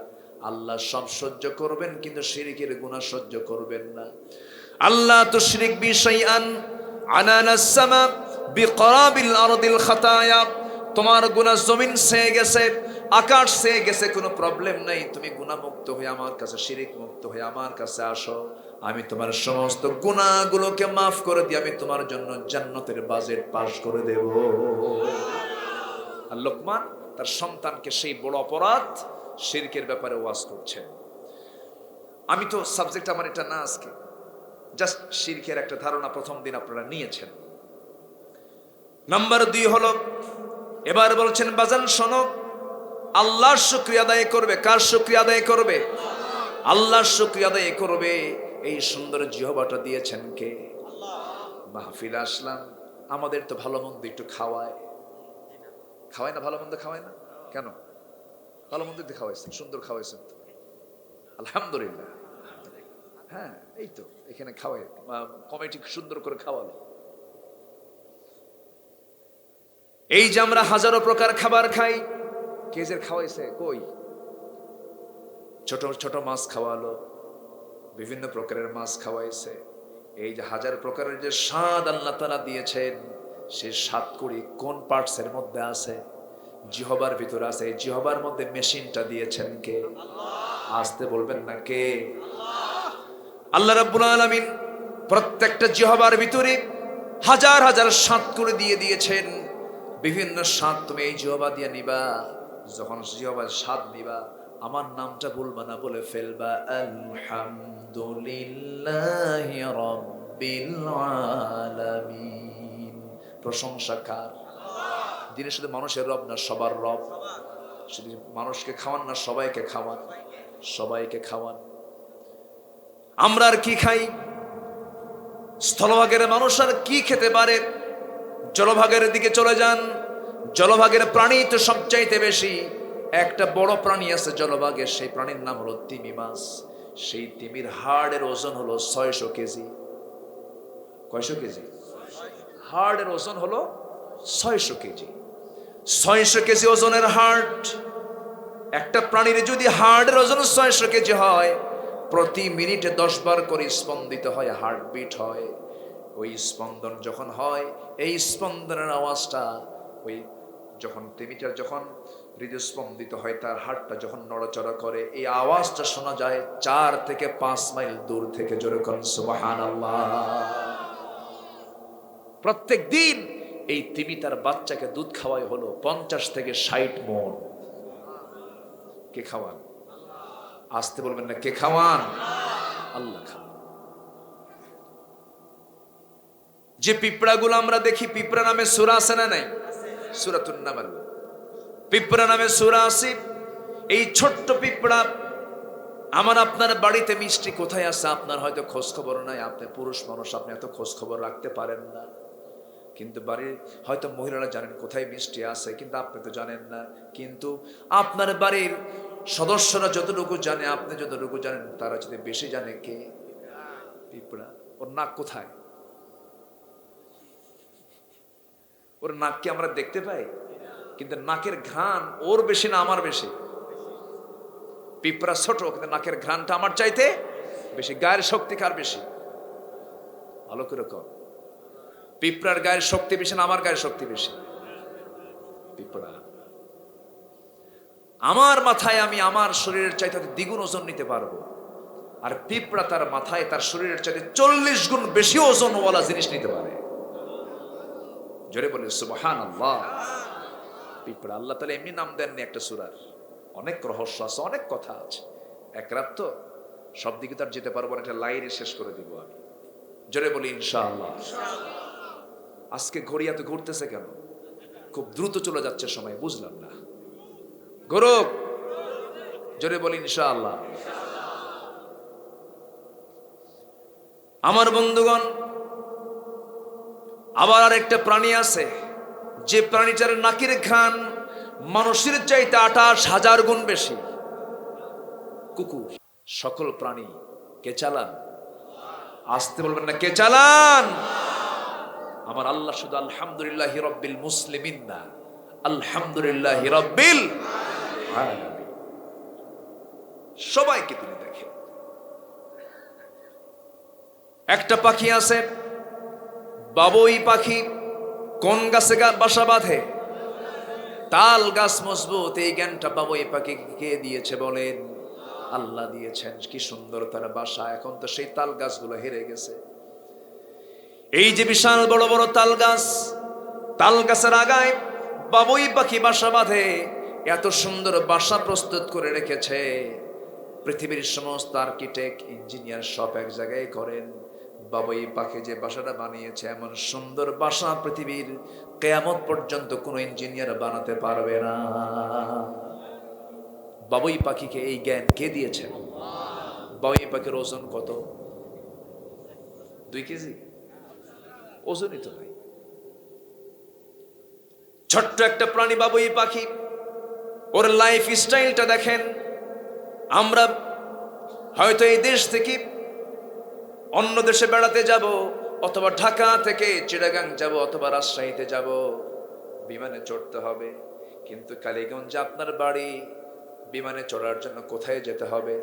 আল্লাহ সব সহ্য করবেন কিন্তু শিরিকের গুনাহ সহ্য করবেন না। আল্লাহ তুশরিক বি শাইআন আনানাস সামা বিকরাবিল আরদিল খাতায়া। তোমার গুনাহ জমিন সে গেছে, আকাশ সে গেছে, কোনো প্রবলেম নাই। তুমি গুনাহ মুক্ত হয়ে আমার কাছে, শিরিক মুক্ত হয়ে আমার কাছে আসো, আমি তোমার সমস্ত গুনাহগুলোকে মাফ করে দিই, আমি তোমার জন্য জান্নাতের বাজেট পাস করে দেব। আর লোকমান তার সন্তানকে সেই বড় অপরাধ শিরকের ব্যাপারে ওয়াজ করছেন। আমি তো সাবজেক্ট আমার এটা না, আজকে জাস্ট শিরকের একটা ধারণা প্রথম দিন আপনারা নিয়েছেন। নাম্বার 2 হলো, এবার বলছেন বাজান শোনো, আল্লাহর শুকরিয়া আদায় করবে। কার শুকরিয়া আদায় করবে? আল্লাহর শুকরিয়া আদায় করবে। এই সুন্দর জিহ্বাটা দিয়েছেন কে? মাহফিলে আসলাম, আমাদের তো ভালো মন্দ একটু খাওয়ায় না? ভালো মন্দ খাওয়ায় না কেন? ভালো মন্দ দিয়ে খাওয়াইছেন, সুন্দর খাওয়াইছেন তো, আলহামদুলিল্লাহ। হ্যাঁ, এই তো এখানে খাওয়াই, কমিটি সুন্দর করে খাওয়ালো। এই যে আমরা হাজারো প্রকার খাবার খাই, কে যে খাওয়াইছে? কই? ছোট ছোট মাছ খাওয়ালো, বিভিন্ন প্রকারের মাছ খাওয়াইছে। এই যে হাজার প্রকারের যে স্বাদ আল্লাহ তাআলা দিয়েছেন, সেই স্বাদ করি কোন পার্টসের মধ্যে আছে? জিহ্বার ভিতরে আছে। এই জিহ্বার মধ্যে মেশিনটা দিয়েছেন কে? আসতে বলবেন না কে? আল্লাহ রাব্বুল আলামিন প্রত্যেকটা জিহ্বার ভিতরে হাজার হাজার স্বাদ করে দিয়ে দিয়েছেন। বিভিন্ন স্বাদ তুমি এই জিহ্বা দিয়ে নিবা। যখন জিহ্বার স্বাদ নিবা, আমার নামটা বলবা না, বলে ফেলবা আলহামদুলিল্লাহি রাব্বিল আলামিন। প্রশংসা কার? যিনি শুধু মানুষের রব না, সবার রব। শুধু মানুষকে খাওয়ান না, সবাইকে খাওয়ান, সবাইকে খাওয়ান। আমরা আর কি খাই? স্থলভাগের মানুষ আর কি খেতে পারে? জলভাগের দিকে চলে যান, জলভাগের প্রাণী তো সবচাইতে বেশি। একটা বড় প্রাণী আছে জলভাগে, সেই প্রাণীর নাম হলো তিমি মাছ। সেই তিমির হাড়ের ওজন হলো 600 কেজি। কয়শো কেজি? হাড়ের ওজন হলো 600 কেজি। 600 কেজি ওজনের হার্ট। একটা প্রাণীর যদি হার্টের ওজন 600 কেজি হয়, প্রতি মিনিটে 10 বার করে স্পন্দিত হয়, হার্টবিট হয়। ওই স্পন্দন যখন হয়, এই স্পন্দনের আওয়াজটা, ওই যখন তিমিটার যখন হৃদস্পন্দিত হয়, তার হার্টটা যখন নড়াচড়া করে, এই আওয়াজটা শোনা যায় 4 থেকে 5 মাইল দূর থেকে। জোরে কোন সুবহানাল্লাহ। প্রত্যেক দিন এই তিমি তার বাচ্চাকে দুধ খাওয়ায় হলো 50 থেকে 60 মণ। কে খাওয়ান? আসতে বলবেন না, কে খাওয়ান? আল্লাহ খাওয়ান। যে পিঁপড়াগুলো আমরা দেখি, পিঁপড়া নামে সূরা আছে না নাই? সূরাতুন নামল, পিঁপড়া নামে সূরা আছে। এই ছোট্ট পিঁপড়া আমার আপনার বাড়িতে মিষ্টি কোথায় আছে আপনার হয়তো খোঁজ খবর নাই। আপনি পুরুষ মানুষ, আপনি এত খোঁজ খবর রাখতে পারেন না। কিন্তু বাড়ির হয়তো মহিলারা জানেন কোথায় মিষ্টি আছে, কিন্তু আপনি তো জানেন না। কিন্তু আপনার বাড়ির সদস্যরা যতটুকু জানে, আপনি যতটুকু জানেন, তারা যদি বেশি জানে কে? পিঁপড়া। ওর নাক কোথায়? ওর নাককে আমরা দেখতে পাই, কিন্তু নাকের ঘ্রাণ ওর বেশি না আমার বেশি? পিঁপড়া ছোট, কিন্তু নাকের ঘ্রাণটা আমার চাইতে বেশি? গায়ের শক্তি কার বেশি? ভালো করে কর। পিঁপড়ার গায়ের শক্তি বেশি না আমার গায়ের শক্তি বেশি? পিঁপড়া। আমার মাথায় আমি আমার শরীরের চাইতে দ্বিগুণ ওজন নিতে পারবো, আর পিঁপড়া তার মাথায় তার শরীরের চাইতে 40 গুণ বেশি ওজনওয়ালা জিনিস নিতে পারে। জোরে বলে সুবহানাল্লাহ। পিঁপড়া আল্লাহ তাআলা এমনি নাম দেননি একটা সূরার, অনেক রহস্য আছে, অনেক কথা আছে। এক রাত তো সব দিকে তার যেতে পারবো না, একটা লাইনে শেষ করে দিব আমি। জোরে বলি ইনশাআল্লাহ। আজকে ঘড়ি এত ঘুরতেছে কেন? খুব দ্রুত চলে যাচ্ছে সময়, বুঝলাম না। ঘুরুক। জোরে বলি ইনশাআল্লাহ। আমার বন্ধুগণ, আবার আরেকটা প্রাণী আছে যে প্রাণীটার নাকের ঘ্রাণ মানুষের চাইতে 28,000 গুণ বেশি। কুকুর। সকল প্রাণী কে চালান? আসতে বলবেন না, কে চালান? আমার আল্লাহ শুধু আলহামদুলিল্লাহি রাব্বিল মুসলিমিন না, আলহামদুলিল্লাহি রাব্বিল আলামিন। সবাইকে তিনি দেখেন। একটা পাখি আছে, বাবুই পাখি। কোন গাছে বাসা বাঁধে? তাল গাছ মজবুত। এই জ্ঞানটা বাবুই পাখি কে দিয়েছে বলেন? আল্লাহ দিয়েছেন। কি সুন্দর তার বাসা। এখন তো সেই তাল গাছগুলো হেরে গেছে। এই যে বিশাল বড় বড় তাল গাছ, তাল গাছের আগায় বাবুই পাখি বাসা বাঁধে। এত সুন্দর বাসা প্রস্তুত করে রেখেছে। পৃথিবীর সমস্ত আর্কিটেক্ট, ইঞ্জিনিয়ার সব এক জায়গায় করেন। বাবুই পাখি যে বাসাটা বানিয়েছে, এমন সুন্দর বাসা পৃথিবীর কিয়ামত পর্যন্ত কোনো ইঞ্জিনিয়ার বানাতে পারবে না। বাবুই পাখিকে এই জ্ঞান কে দিয়েছে? বাবুই পাখির ওজন কত? 2 কেজি? ওজনই তো নাই। ছোট্ট একটা প্রাণী বাবুই পাখি। ওর লাইফ স্টাইলটা দেখেন। আমরা হয়তো এই দেশ থেকে অন্য দেশে বেড়াতে যাব, অথবা ঢাকা থেকে চিটাগাং যাব, অথবা রাজশাহীতে যাব, বিমানে চড়তে হবে। কিন্তু কালীগঞ্জে আপনার বাড়ি, বিমানে চড়ার জন্য কোথায় যেতে হবে?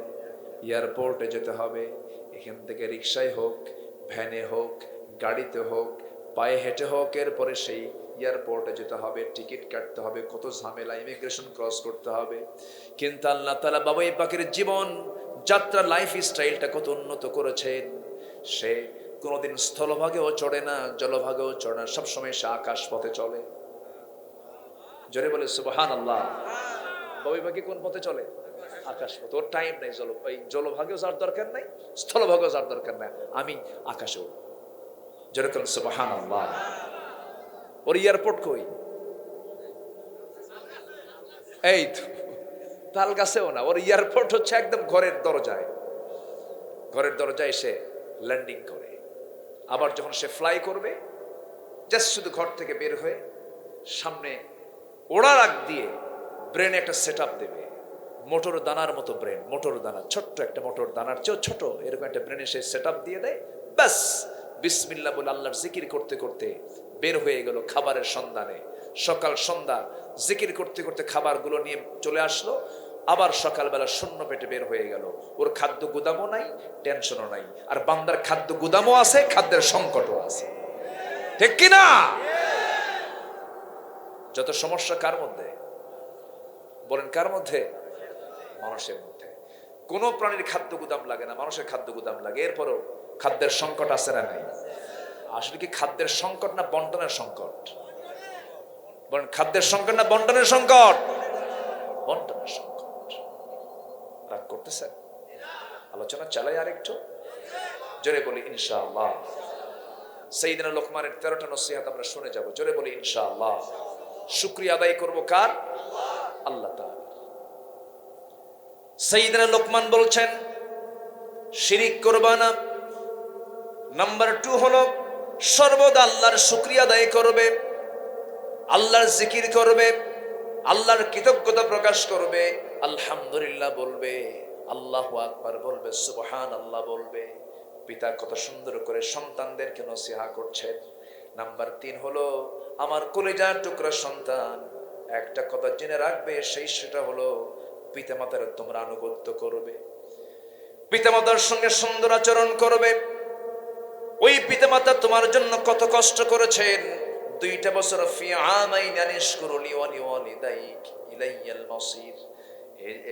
এয়ারপোর্টে যেতে হবে। এখান থেকে রিক্সায় হোক, ভ্যানে হোক, গাড়িতে হোক, পায়ে হেঁটে হোক, এরপরে সেই এয়ারপোর্টে যেতে হবে, টিকিট কাটতে হবে, কত ঝামেলা, ইমিগ্রেশন ক্রস করতে হবে। কিন্তু আল্লাহ তাআলা বাবুই পাখির জীবন যাত্রা লাইফ স্টাইলটা কত উন্নত করেছেন। সে কোনোদিন স্থলভাগেও চড়ে না, জলভাগেও চড়ে না, সবসময় সে আকাশ পথে চলে। জোরে বলে সুবহানাল্লাহ। বাবুই পাখি কোন পথে চলে? আকাশ পথে। ওর টাইম নাই জলভাগেও যার দরকার নাই, স্থলভাগেও যার দরকার নাই, আমি আকাশে উড়ব। জোরে বলেন সুবহানাল্লাহ। ওর এয়ারপোর্ট কই? এই তো তাল গাছেও না। ওর এয়ারপোর্ট হচ্ছে একদম ঘরের দরজায়। ঘরের দরজায় সে ল্যান্ডিং করে। আবার যখন সে ফ্লাই করবে, জাস্ট শুধু ঘর থেকে বের হয়ে সামনে ওড়ার আগ দিয়ে ব্রেনে একটা সেট আপ দেবে। মোটর দানার মতো ব্রেন, মোটর দানা, ছোট্ট একটা মোটর দানার চেয়েও ছোট এরকম একটা ব্রেনে সে সেট আপ দিয়ে দেয়। ব্যাস বিসমিল্লাহ বলে আল্লাহর জিকির করতে করতে বের হয়ে গেল খাবারের সন্ধানে। সকাল সন্ধ্যা জিকির করতে করতে খাবারগুলো নিয়ে চলে আসলো। আবার সকালবেলা শূন্য পেটে বের হয়ে গেল। ওর খাদ্য গুদামও নাই, টেনশনও নাই। আর বান্দার খাদ্য গুদামও আছে, খাদ্যের সংকটও আছে। ঠিক কিনা? যত সমস্যা কার মধ্যে? বলেন কার মধ্যে? মানুষের মধ্যে। কোন প্রাণীর খাদ্য গুদাম লাগে না, মানুষের খাদ্য গুদাম লাগে। এরপরও খাদ্যের সংকট আছে না নাই? আসলে কি খাদ্যের সংকট না বন্টনের সংকট? বলেন খাদ্যের সংকট না বন্টনের সংকট? বন্টনের সংকট। রাগ করতেছেন? আলোচনা চালাই আরেকটু জোরে বলি ইনশাআল্লাহ। সাইয়েদনা লোকমানের 13টা নসিহত আমরা শুনে যাব। জোরে বলি ইনশাআল্লাহ। শুকরিয়া আদায় করব কার? আল্লাহ তাআলা। সাইয়েদনা লোকমান বলছেন শিরিক করবা না। নাম্বার 2 হলো সর্বদা আল্লাহর শুকরিয়া আদায় করবে, আল্লাহর জিকির করবে, আল্লাহর কৃতজ্ঞতা প্রকাশ করবে, আলহামদুলিল্লাহ বলবে, আল্লাহু আকবার বলবে, সুবহানাল্লাহ বলবে। পিতা কত সুন্দর করে সন্তানদেরকে নসিহত করছেন। নাম্বার 3 হলো আমার কলিজার টুকরা সন্তান, একটা কথা জেনে রাখবে, সেটা হলো পিতামাতার তোমরা আনুগত্য করবে। পিতামাতার সঙ্গে সুন্দর আচরণ করবে। ওই পিতামাতা তোমার জন্য কত কষ্ট করেছেন, 2টা বছর ফি আমাইন আনিশকুরুলি ওয়া লিওয়ালিদাইক ইলাইয়াল মাসির।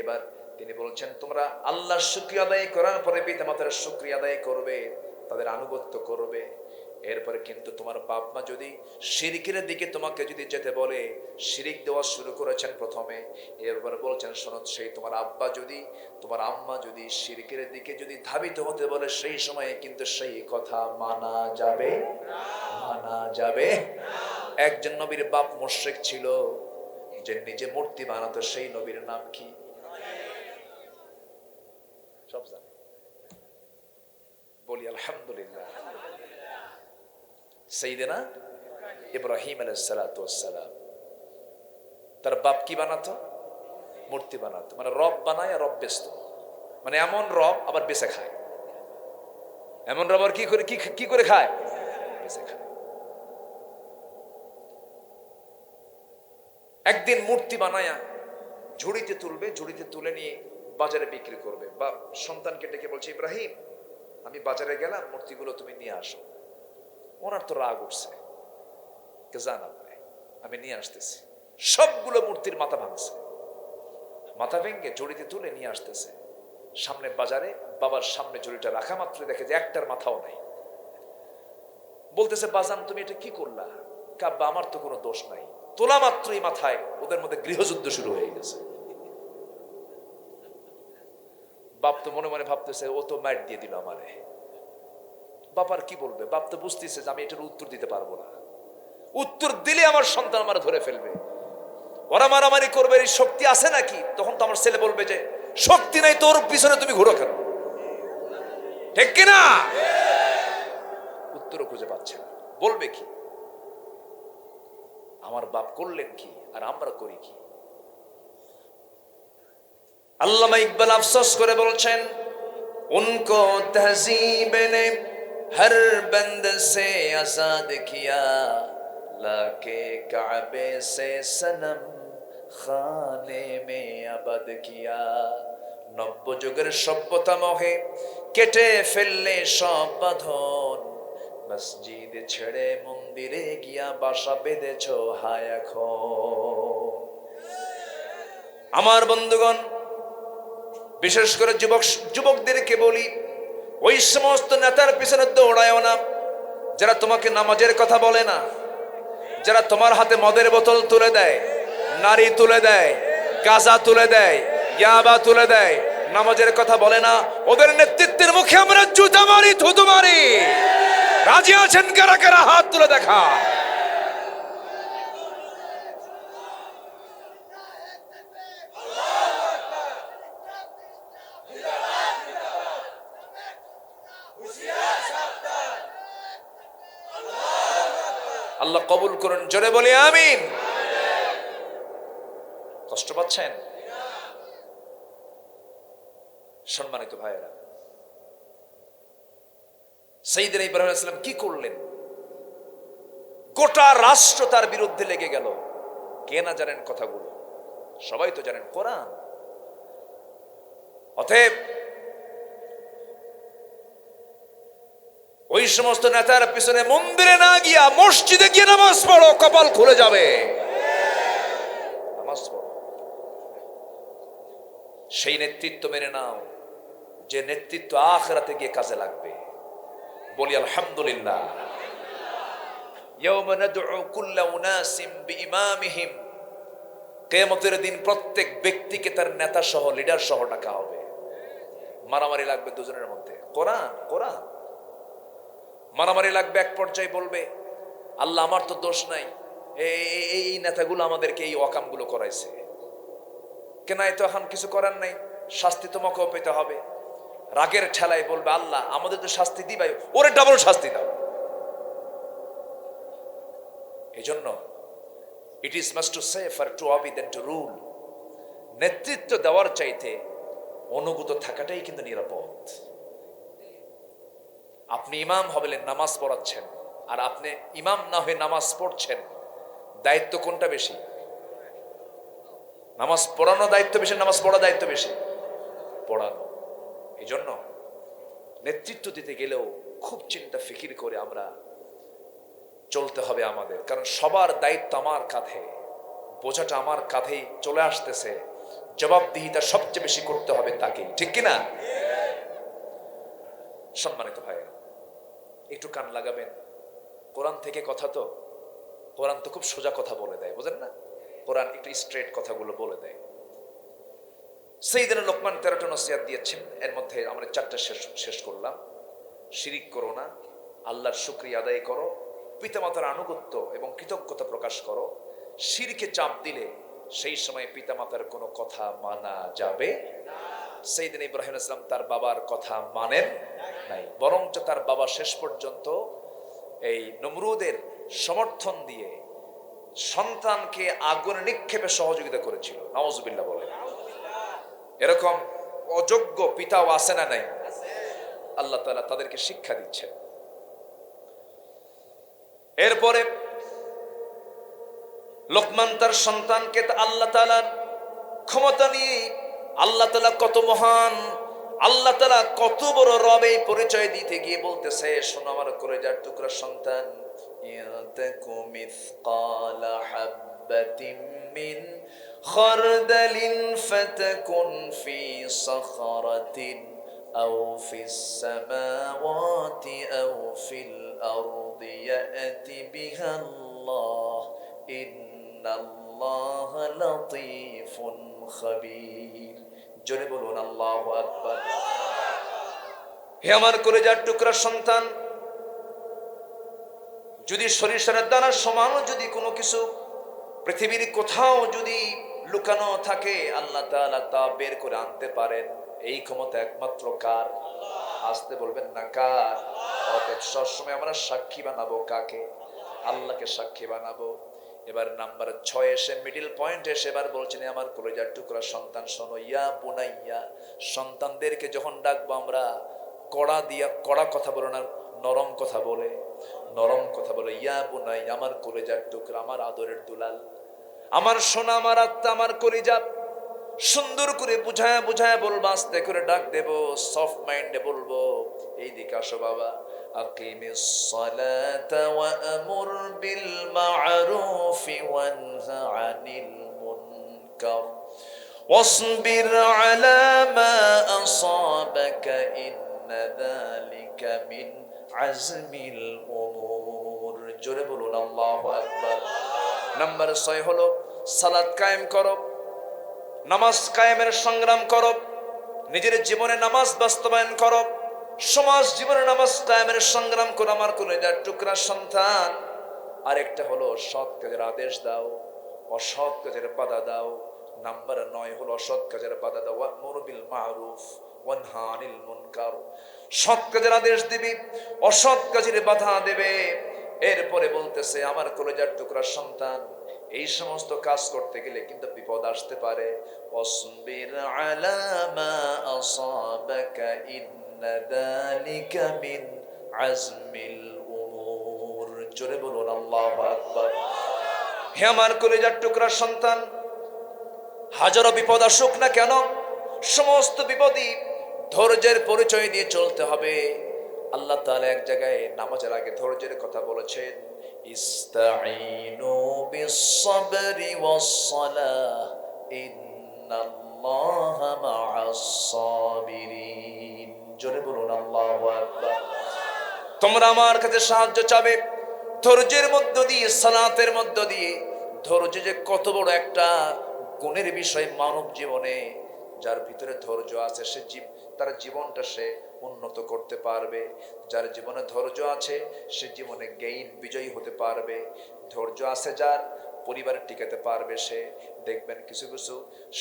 এবার তিনি বলছেন তোমরা আল্লাহর শুকরিয়া আদায় করার পরে পিতামাতার শুকরিয়া আদায় করবে, তাদের আনুগত্য করবে। এরপরে কিন্তু তোমার বাপ মা যদি শিরকের দিকে তোমাকে যদি যেতে বলে, শিরিক দেওয়া শুরু করেছেন প্রথমে, এরপরে বলছেন শোনো, সেই তোমার আব্বা যদি তোমার আম্মা যদি শিরকের দিকে যদি ধাবিত হতে বলে, সেই সময়ে কিন্তু সেই কথা মানা যাবে মানা যাবে। একজন নবীর বাপ মুশরিক ছিল, যে নিজে মূর্তি বানাতো, সেই নবীর নাম কি? সব জানে, বলি আলহামদুলিল্লাহ। সাইয়েদনা ইব্রাহিম আলাইহিস সালাতু ওয়াস সালাম, তার বাপ কি বানাতো? মূর্তি বানাতো। মানে রব বানায় আর রব বেচত, মানে এমন রব আবার বেচে খায়। এমন রব আর কি করে খায়? বেচে খায়। একদিন মূর্তি বানায়া ঝুড়িতে তুলবে, ঝুড়িতে তুলে নিয়ে বাজারে বিক্রি করবে। বা সন্তানকে ডেকে বলছে, ইব্রাহিম আমি বাজারে গেলাম, মূর্তিগুলো তুমি নিয়ে আসো। ওনার তো রাগ উঠছে, জানা আমি নিয়ে আসতেছি। সবগুলো মূর্তির মাথা ভাঙছে, মাথা ভেঙে ঝুড়িতে তুলে নিয়ে আসতেছে। সামনে বাজারে বাবার সামনে ঝুড়িটা রাখা মাত্র দেখে যে একটার মাথাও নাই। বলতেছে, বাজান তুমি এটা কি করলা? কাব্বা আমার তো কোনো দোষ নাই। তোলা মাত্রই মাথায় ওদের মধ্যে গৃহযুদ্ধ শুরু হয়ে গেছে। বাপ তো মনে মনে ভাবতেছে, ও তো মাইট দিয়ে দিল আমারে। বাবার কি বলবে? বাপ তো বুঝতেছে যে আমি এটার উত্তর দিতে পারবো না, উত্তর দিলে আমার সন্তান আমার ধরে ফেলবে, ওরা মারামারি করবে, এই শক্তি আছে নাকি? তখন তো আমার ছেলে বলবে যে শক্তি নাই, তোর পিছনে তুমি ঘুরো কেন? ঠিক কিনা? উত্তরও খুঁজে পাচ্ছে না, বলবে কি? আমার বাপ করলেন কি আর আমরা করি কি? আল্লামা ইকবাল আফসোস করে বলছেন, উनको तहजीब ने हर बंद से आजाद किया, लाके काबे से सनम खाने में आबाद किया। নব্য যুগের সভ্যতা মোহে কেটে ফেললে সব বাঁধন, মসজিদ ছেড়ে মন্দিরে গিয়া বাসা বেঁধেছো হায় এখন। আমার বন্ধুগণ, বিশেষ করে যুবকদেরকে বলি, ওই সমস্ত নেতার পিছনে দৌড়ায়ও না যারা তোমাকে নামাজের কথা বলে না, যারা তোমার হাতে মদের বোতল তুলে দেয়, নারী তুলে দেয়, গাঁজা তুলে দেয়, ইয়াবা তুলে দেয়, নামাজের কথা বলে না। ওদের নেতৃত্বের মুখে আমরা জুতা মারি, থুতু মারি। রাজি আছেন কারা কারা? হাত তুলে দেখা। আল্লাহ কবুল করুন, জোরে বলি আমিন। কষ্ট পাচ্ছেন? সম্মানিত ভাইয়েরা, সাইয়েদনা ইব্রাহিম আলাইহিস সালাম কি করলেন? গোটা রাষ্ট্র তার বিরুদ্ধে লেগে গেল। কে না জানেন কথাগুলো? সবাই তো জানেন, কোরআন। অতএব ওই সমস্ত নেতার পিছনে মন্দিরে না গিয়া মসজিদে গিয়ে নামাজ পড়ো, কপাল খুলে যাবে। নামাজ পড়ো, সেই নেতৃত্ব মেনে নাও যে নেতৃত্ব আখিরাতে গিয়ে কাজে লাগবে। বলি আলহামদুলিল্লাহ। ইয়াওমা নাদউ কুল্লা উনাসিম বিইমামিহিম, কিয়ামতের দিন প্রত্যেক ব্যক্তিকে তার নেতা সহ, লিডার সহ ডাকা হবে। মারামারি লাগবে দুজনের মধ্যে, কোরআন কোরআন। মারামারি লাগবে, এক পর্যায়ে বলবে আল্লাহ আমার তো দোষ নাই, এই নেতাগুলো আমাদেরকে এই অকামগুলো করাইছে, কেন তো এখন কিছু করার নাই, শাস্তি তোমাকেও পেতে হবে। রাগের ঠেলায় বলবে আল্লাহ আমাদের তো শাস্তি দিবাই, ওরে ডাবল শাস্তি দাও। এই জন্য it is must to safer to obey then to rule. নেতৃত্ব দেওয়ার চাইতে অনুগত থাকাটাই কিন্তু নিরাপদ। আপনি ইমাম হবেন, নামাজ পড়াচ্ছেন, আর আপনি ইমাম না হয়ে নামাজ পড়ছেন, দায়িত্ব কোনটা বেশি? নামাজ পড়ানো দায়িত্ব বেশি, নামাজ পড়া দায়িত্ব বেশি? পড়ানো। এই জন্য নেতৃত্ব দিতে গেলেও খুব চিন্তা ফিকির করে আমরা চলতে হবে আমাদের, কারণ সবার দায়িত্ব আমার কাঁধে, বোঝাটা আমার কাঁধেই চলে আসতেছে, জবাবদিহিতা সবচেয়ে বেশি করতে হবে তাকেই, ঠিক কিনা? সম্মানিত ভাই, একটু কান লাগাবেন, কোরআন থেকে কথা তো, কোরআন তো খুব সোজা কথা বলে দেয়, বুঝেন না? কোরআন একটু স্ট্রেট কথাগুলো বলে দেয়। সাইয়েদনা লোকমান 13টা নসিহত দিয়েছেন, এর মধ্যে আমরা 4টা শেষ করলাম। শিরিক করো না, আল্লাহর শুকরিয়া আদায় করো, পিতামাতার আনুগত্য এবং কৃতজ্ঞতা প্রকাশ করো। শিরকে চাপ দিলে সেই সময় পিতামাতার কোনো কথা মানা যাবে না। সাইয়েদনা ইব্রাহিম আলাইহিস সালাম তার বাবার কথা মানেন নাই, বরঞ্চ তার বাবা শেষ পর্যন্ত এই নমরুদের সমর্থন দিয়ে সন্তানকে আগুনে নিক্ষেপে সহযোগিতা করেছিল। নাউজুবিল্লাহ বলে। এরকম অযোগ্য পিতাও আছে না নাই? আল্লাহ তাআলা তাদেরকে শিক্ষা দিচ্ছেন। এরপরে লোকমান তার সন্তানকে আল্লাহ তাআলার ক্ষমতা নিয়ে, আল্লাহ তাআলা কত মহান, আল্লাহ তাআলা কত বড় রব, এই পরিচয় দিতে গিয়ে বলতেছে, শোনো আমার কলেজার টুকরা সন্তান, ইয়াতাকু মিসকালা হাববাতিন মিন খারদালিন ফাতাকুন ফি সাখরাতিন আও ফিস সামাওয়াতি আও ফিল আরদি ইয়াতি বিহাল্লাহ ইন্নাল্লাহা লাতীফুন খাবীর। জোরে বলুন আল্লাহু আকবার। হে আমার কলেজার টুকরা সন্তান, যদি সরিষার দানার সমান যদি কোনো কিছু পৃথিবীর কোথাও যদি লুকানো থাকে, আল্লাহ তাআলা তা বের করে আনতে পারেন। এই ক্ষমতা একমাত্র কার? আসতে বলবেন না কার? অতএব সবসময় আমরা সাক্ষী বানাবো কাকে? আল্লাহকে সাক্ষী বানাবো। এবার নাম্বার 6 এসে মিডিল পয়েন্ট এসে এবার বলছেন, আমার কলেজার টুকরা সন্তান শোনো, ইয়া বুনাইয়া। সন্তানদেরকে যখন ডাকবো আমরা কড়া কথা বলো না, নরম কথা বলে, নরম কথা বলে। ইয়া বুনাই, আমার কলেজার টুকরা, আমার আদরের দুলাল, আমার সোনা, আমার আত্মা, আমার কলিজা। সুন্দর করে বুঝায় বুঝায় বলবো, আস্তে করে ডাক দেব, সফট মাইন্ডে বলবো, এই দিকে আসো বাবা। আকিমিস সালাতা ওয়া আমুর বিল মা'রুফি ওয়ানহা আনিল মুনকার ওয়াসবির আলা মা আসাবাকা ইন্না যালিকা মিন আজমিল উমুর। জোরে বলুন আল্লাহু আকবার। নাম্বার 6 হলো সালাত কায়েম করো, নামাজ কায়েমের সংগ্রাম করো, নিজের জীবনে নামাজ বাস্তবায়ন করো, সমাজ জীবনে নামাজ কায়েমের সংগ্রাম করো আমার কলেজার টুকরা সন্তান। আরেকটা হলো সৎ কাজের আদেশ দাও, অসৎ কাজের বাধা দাও। নাম্বার 9 হলো অসৎ কাজের বাধা দাও, ওয়া'মুর বিল মা'রুফ ওয়ানহা আনিল মুনকার। সৎ কাজের আদেশ দিবি, অসৎ কাজের বাধা দেবে। এরপরে বলতেছে, আমার কলেজার টুকরা সন্তান, এই সমস্ত কাজ করতে গেলে কিন্তু বিপদ আসতে পারে। ওয়াসবির আলা মা আসাবাকা ইন্না যালিকা মিন আজমিল উমুর। জোরে বলুন আল্লাহু আকবার। হে আমার কলেজার টুকরা সন্তান, হাজারো বিপদ আসুক না কেন, সমস্ত বিপদই ধৈর্যের পরিচয় দিয়ে চলতে হবে। আল্লাহ তাআলা এক জায়গায় নামাজের আগে ধৈর্যের কথা বলেছেন, ইস্তাঈনু বিস-সাবরি ওয়াস-সালাহ ইন্নাল্লাহা মা'আস-সাবিরিন। জোরে বলুন আল্লাহু আকবার। তোমরা আমার কাছে সাহায্য চাবে ধৈর্যের মধ্য দিয়ে, সালাতের মধ্য দিয়ে। ধৈর্য যে কত বড় একটা গুণের বিষয় মানব জীবনে। যার ভিতরে ধৈর্য আছে সে তার জীবনটা সে উন্নত করতে পারবে। যার জীবনে ধৈর্য আছে সে জীবনে বিজয়ী হতে পারবে। ধৈর্য আছে যার, পরিবারে টিকাতে পারবে সে। দেখবেন কিছু কিছু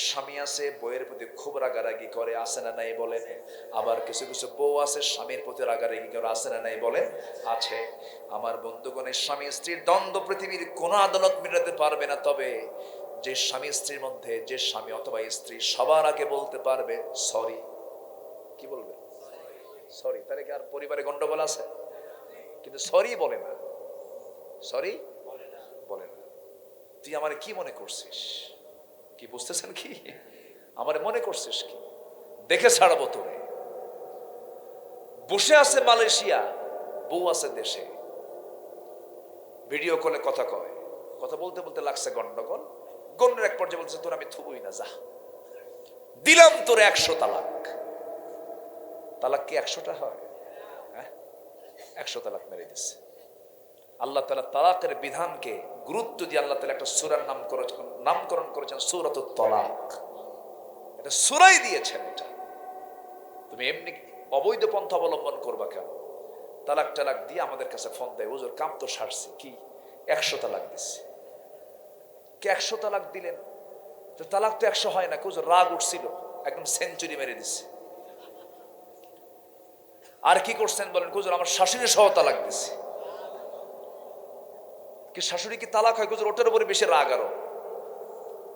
স্বামী আছে বউয়ের প্রতি খুব রাগারাগি করে, আসে না নাই বলেন? আবার কিছু কিছু বউ আছে স্বামীর প্রতি রাগারাগি করে, আসে না নাই বলেন? আছে। আমার বন্ধুগণের স্বামী স্ত্রীর দ্বন্দ্ব পৃথিবীর কোনো আদালত মেটাতে পারবে না। তবে যে স্বামী স্ত্রীর মধ্যে, যে স্বামী অথবা স্ত্রী সবার আগে বলতে পারবে সরি, কি বলবে? সরি। তাহলে কি আর পরিবারে গন্ডগোল আছে? কিন্তু সরি বলে না, সরি বলে না। তুই আমার কি মনে করছিস? কি বুঝতেছেন কি? আমার মনে করছিস কি? দেখে ছাড়বো তোরে। বসে আছে মালয়েশিয়া, বউ আছে দেশে, ভিডিও কলে কথা কয়, কথা বলতে বলতে লাগছে গন্ডগোল। গন্ডের এক পর্যায়ে বলছে, তোর আমি থুবই না, যা, দিলাম তোর 100 তালাক। তালাক কি 100টা হয়? 100 তালাক মেরে দিচ্ছে। আল্লাহ তাআলা তালাকের বিধানকে গুরুত্ব দিয়ে আল্লাহ তাআলা একটা সূরার নামকরণ করেছেন সূরাতুত তালাক। এটা সূরাই দিয়েছেন। এটা তুমি এমনি অবৈধ পন্থা অবলম্বন করবা কেন? তালাক টালাক দিয়ে আমাদের কাছে ফোন দেয়, হুজুর কাম তো সারছি, কি 100 তালাক দিচ্ছে। কে 100 তালাক দিলেন? তো তালাক তো 100 হয় না। হুজুর রাগ উঠছিল, একদম সেঞ্চুরি মেরে দিচ্ছে। আর কি করছেন বলেন? হুজুর আমার শাশুড়ি সহ তালাক দিচ্ছে। কি শাশুড়ি কি তালাক হয়? হুজুর ওটার উপরে বেশি রাগ, আরো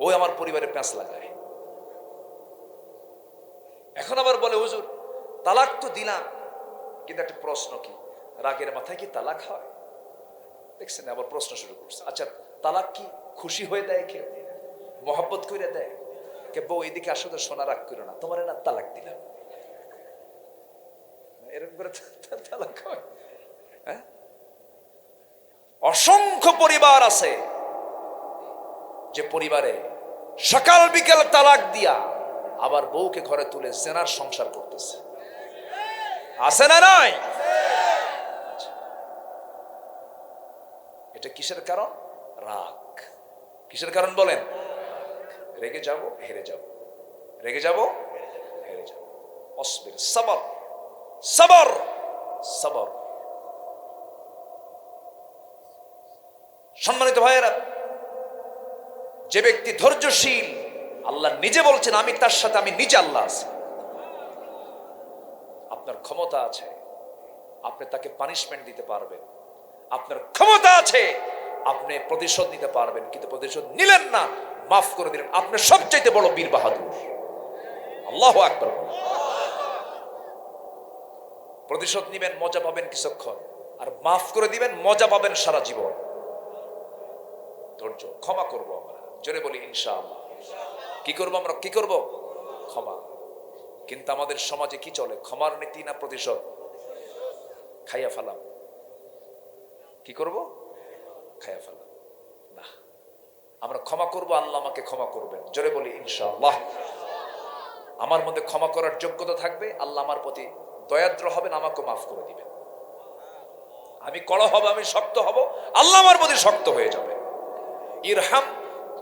ওই আমার পরিবারে প্যাঁচ লাগায়। এখন আবার বলে হুজুর তালাক তো দিলাম, কিন্তু একটা প্রশ্ন, কি রাগের মাথায় কি তালাক হয়? দেখছেন, আবার প্রশ্ন শুরু করছে। আচ্ছা, তালাক কি খুশি হয়ে দেয় কেউ? মহব্বত করে দেয়? কে বউ এদিকে আসলে সোনা রাগ করো না, তোমার না তালাক দিলাম, এরকম করে তালাক হয়? হ্যাঁ, অসংখ্য পরিবার আছে যে পরিবারে সকাল বিকেল তালাক দিয়া আবার বউকে ঘরে তুলে জেনার সংসার করতেছে। আছে না নাই? এটা কিসের কারণ? রাগ। কিসের কারণ বলেন? রেগে যাব, হেরে যাব, রেগে যাব, হেরে যাব। অসবির, সবর, সবর, সবর। সম্মানিত ভাইয়েরা, যে ব্যক্তি ধৈর্যশীল, আল্লাহ নিজে বলছেন আমি তার সাথে, আমি নিজে আল্লাহ আছি। আপনার ক্ষমতা আছে, আপনি তাকে পানিশমেন্ট দিতে পারবেন। আপনার ক্ষমতা আছে, আপনি প্রতিশোধ নিতে পারবেন, কিন্তু প্রতিশোধ নিলেন না, মাফ করে দিলেন, আপনি সবচাইতে বড় বীর বাহাদুর। আল্লাহু আকবার। প্রতিশোধ নিবেন, মজা পাবেন কিছুক্ষণ, আর মাফ করে দিবেন, মজা পাবেন সারা জীবন। ধৈর্য, ক্ষমা করবো আমরা, জোরে বলি ইনশাআল্লাহ। কি করবো আমরা? কি করব? ক্ষমা। কিন্তু আমাদের সমাজে কি চলে? ক্ষমার নীতি না প্রতিশোধ? খাইয়া ফেলাম। কি করব? খাইয়া ফেলাম না, আমরা ক্ষমা করব, আল্লাহ আমাকে ক্ষমা করবেন, জোরে বলি ইনশাআল্লাহ। আমার মধ্যে ক্ষমা করার যোগ্যতা থাকবে, আল্লাহ আমার প্রতি দয়াদ্র হবেন, আমাকে মাফ করে দিবেন। আমি কড়া হব, আমি শক্ত হব, আল্লাহ আমার প্রতি শক্ত হয়ে যাবে। ইরহাম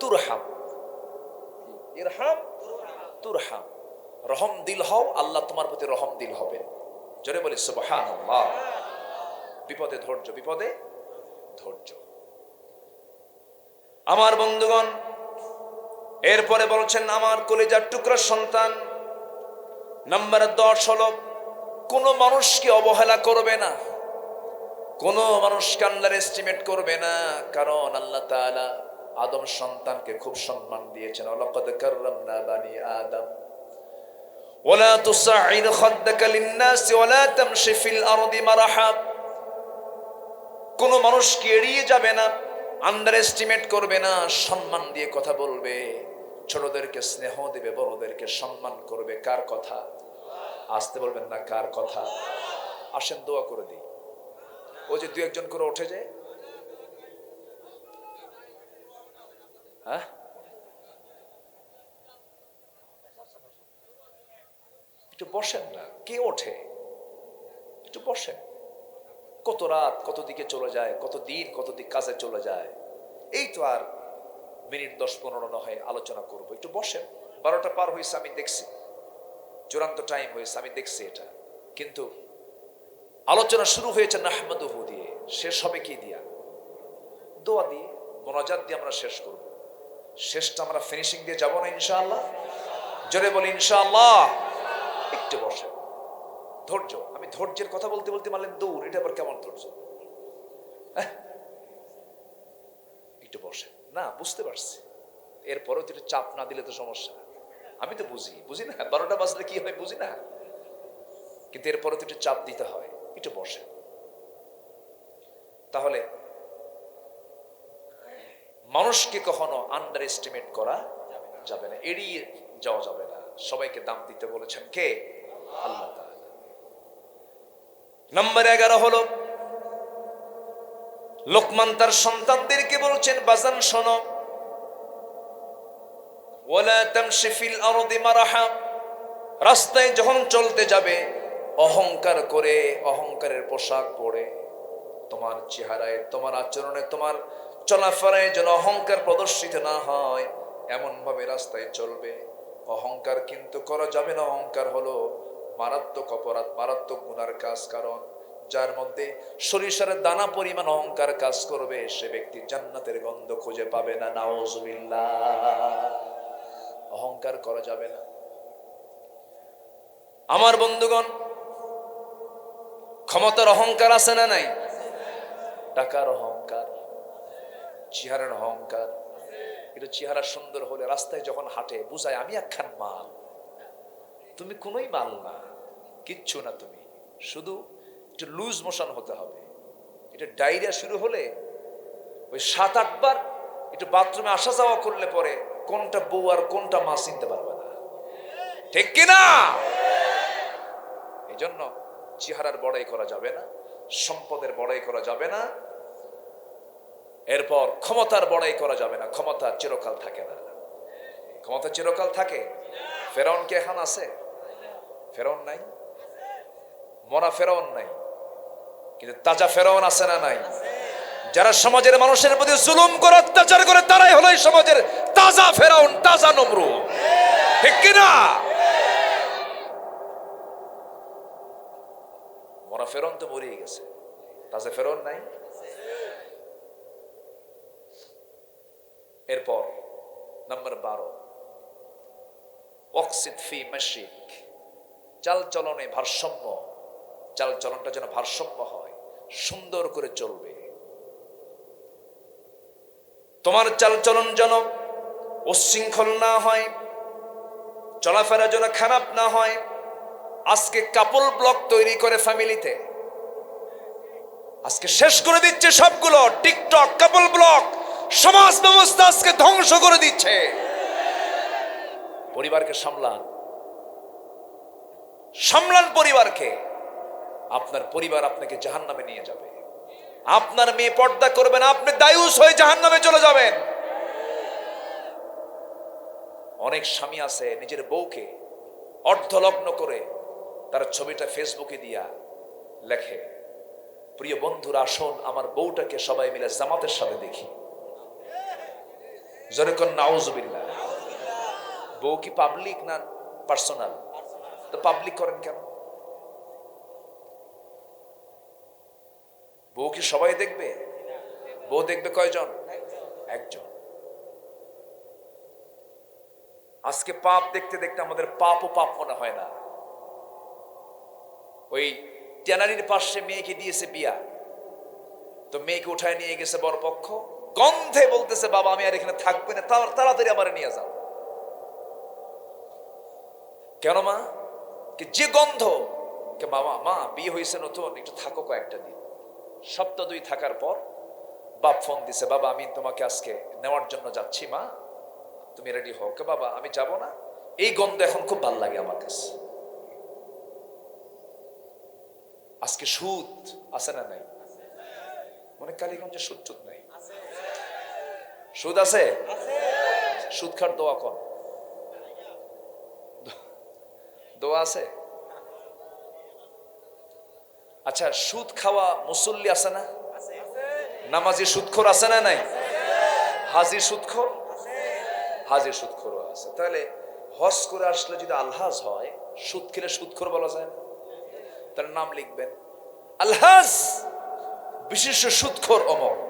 তুরহাম, ইরহাম তুরহাম। রহম দিল হও, আল্লাহ তোমার প্রতি রহম দিল হবে, জোরে বলি সুবহানাল্লাহ। বিপদে ধৈর্য, বিপদে ধৈর্য। আমার বন্ধুগণ, এরপরে বলছেন আমার কলিজার টুকরা সন্তান, নাম্বার 10 হলো কোন মানুষকে অবহেলা করবে না, কোন মানুষকে আন্ডার এস্টিমেট করবে না। কারণ আল্লাহ তাআলা আদম সন্তানকে খুব সম্মান দিয়েছেন। ওয়ালাকাদ কাররামনা বানি আদম ওয়ালা তুসাইর খাদ্দাকা লিন-নাস ওয়ালা তামশি ফিল আরদি মারহা। কোন মানুষকে এড়িয়ে যাবে না, আন্ডার এস্টিমেট করবে না, সম্মান দিয়ে কথা বলবে, ছোটদেরকে স্নেহ দিবে, বড়দেরকে সম্মান করবে। কার কথা? আসতে বলবেন না, কার কথা? আসেন দোয়া করে দিই। ওই যে দু একজন করে উঠে যায়, হ্যাঁ, একটু বসেন না, কে ওঠে? একটু বসেন। কত রাত, কত দিকে চলে যায়, কত দিন, কত দিক কাজে চলে যায়। এই তো আর মিনিট 10-15 না হয় আলোচনা করব, একটু বসেন। 12টা পার হয়েছে, আমি দেখছি, চূড়ান্ত টাইম হয়েছে, আমি দেখছি এটা। কিন্তু আলোচনা শুরু হয়েছে নাহমাদুহু দিয়ে, শেষ হবে কি দিয়া? দোয়া দিয়ে, মোনাজাত দিয়ে আমরা শেষ করব। শেষটা আমরা ফিনিশিং দিয়ে যাব না ইনশাআল্লাহ? জোরে বলি ইনশাআল্লাহ। একটু বসেন, ধৈর্য। আমি ধৈর্যের কথা বলতে বলতে মানলেন দৌড়, এটা আবার কেমন ধৈর্য? একটু বসেন না, বুঝতে পারছি। এরপরেও তো চাপ না দিলে তো সমস্যা। আমি তো বুঝি না 12টা বাজলে কি হয় বুঝি না, কিন্তু এরপরে তো একটু চাপ দিতে হয়। একটু বসেন। তাহলে মানুষকে কখনো আন্ডার এস্টিমেট করা যাবে না, এড়িয়ে যাওয়া যাবে না। সবাইকে দাম দিতে বলেছেন কে? আল্লাহ তাআলা। নম্বর 11 হলো লোকমান তার সন্তানদেরকে বলছেন, বাজান শোনো, ওয়ালা তামশি ফিল আরদি মারাহা, রাস্তায় যখন চলতে যাবে অহংকার করে, অহংকারের পোশাক পরে, তোমার চেহারায়, তোমার আচরণে, তোমার চলাফেরায় যেন অহংকার প্রদর্শিত না হয়, এমন ভাবে রাস্তায় চলবে। অহংকার কিন্তু করা যাবে না। অহংকার হলো মারাত্মক অপরাধ, মারাত্মক গুনার কাজ। কারণ যার মধ্যে সরিষার দানা পরিমাণ অহংকার কাজ করবে, সে ব্যক্তি জান্নাতের গন্ধ খুঁজে পাবে না। নাউজুবিল্লাহ। অহংকার করা যাবে না। আমার বন্ধুগণ, ক্ষমতার অহংকার আছে না নাই? টাকার অহংকার, চেহারার অহংকার। এটা চেহারা সুন্দর হলে রাস্তায় যখন হাঁটে বুঝায় আমি একখান মাল। তুমি কোনোই মাল না, কিচ্ছু না। তুমি শুধু একটু লুজ মোশন হতে হবে। এটা ডায়রিয়া শুরু হলে ওই 7-8 বার একটু বাথরুমে আসা যাওয়া করলে পরে কোনটা বউ আর কোনটা মা চিনতে পারবে না, ঠিক কিনা? এই জন্য চেহারার বড়াই করা যাবে না, সম্পদের বড়াই করা যাবে না, এরপর ক্ষমতার বড়াই করা যাবে না। ক্ষমতা চিরকাল থাকে না। ক্ষমতা চিরকাল থাকে? ফেরাউন কি এখন আছে? ফেরাউন নাই, মরা ফেরাউন নাই, কিন্তু তাজা ফেরাউন আছে না নাই? যারা সমাজের মানুষের প্রতি জুলুম করে, অত্যাচার করে, তারাই হলো এই সমাজের তাজা ফেরাউন, তাজা নমরুদ, ঠিক কিনা? মরা ফেরাউন তো মরিয়ে গেছে, তাজা ফেরাউন নাই। এরপর নাম্বার 12, ওয়াকসিদ ফি মাশিক, চাল চলনে ভারসাম্য। চাল চলনটা যেন ভারসাম্য হয়, সুন্দর করে চলবে। তোমার চাল চলন যেন উচ্ছৃঙ্খল না হয়, চলাফেরা যেন খারাপ না হয়। আজকে কাপল ব্লক তৈরি করে ফ্যামিলিতে, আজকে শেষ করে দিচ্ছে সবগুলো। টিকটক, কাপল ব্লক, সমাজ ব্যবস্থা আজকে ধ্বংস করে দিচ্ছে। পরিবারকে সামলান, সামলান পরিবারকে। আপনার পরিবার আপনাকে জাহান্নামে নিয়ে যাবে। আপনার মেয়ে পর্দা করবেন, আপনি দায়ুস হয়ে জাহান্নামে চলে যাবেন। অনেক স্বামী আছে নিজের বউকে অর্ধলগ্ন করে তার ছবিটা ফেসবুকে দিয়া লেখে, প্রিয় বন্ধুরা আসুন আমার বউটাকে সবাই মিলে জামাতের সাথে দেখি। যেরকম নাউজুবিল্লাহ। বউ কি পাবলিক না পার্সোনাল? তো পাবলিক করেন কেন? বউ কি সবাই দেখবে? বউ দেখবে কয়জন? একজন। আজকে পাপ দেখতে দেখতে আমাদের পাপও পাপ মনে হয় না। ওই ট্যানারির পাশে মেয়েকে দিয়েছে বিয়া, তো মেয়েকে উঠায় নিয়ে গেছে বরপক্ষ, গন্ধে বলতেছে বাবা আমি আর এখানে থাকবে না, তাড়াতাড়ি আমার নিয়ে যাও। কেন মা? যে গন্ধ, কে বাবা মা বিয়ে হয়েছে নতুন, একটু থাকো কয়েকটা দিন। সপ্তাহ 2 থাকার পর বাপ ফোন দিছে, বাবা আমি তোমাকে আজকে নেওয়ার জন্য যাচ্ছি, মা তুমি রেডি হও। কে বাবা আমি যাব না, এই গন্ধ এখন খুব ভালো লাগে আমার কাছে। আজকে সুদ আছে না নাই? মনে কালীগঞ্জে সুদ টুদ নাই? সুদ আছে? সুদ খার দোয়া কর, দোয়া আছে। আচ্ছা সুদ খাওয়া মুসল্লি আছে না? নামাজি সুদখোর আছে না নাই? হাজি সুদখোর, হাজি সুদখোর আছে। তাহলে হজ করে আসলে যদি আলহাজ হয়, সুদ খেলে সুদখোর বলা যায় না? তার নাম লিখবেন আলহাজ বিশিষ্ট সুদখোর অমক।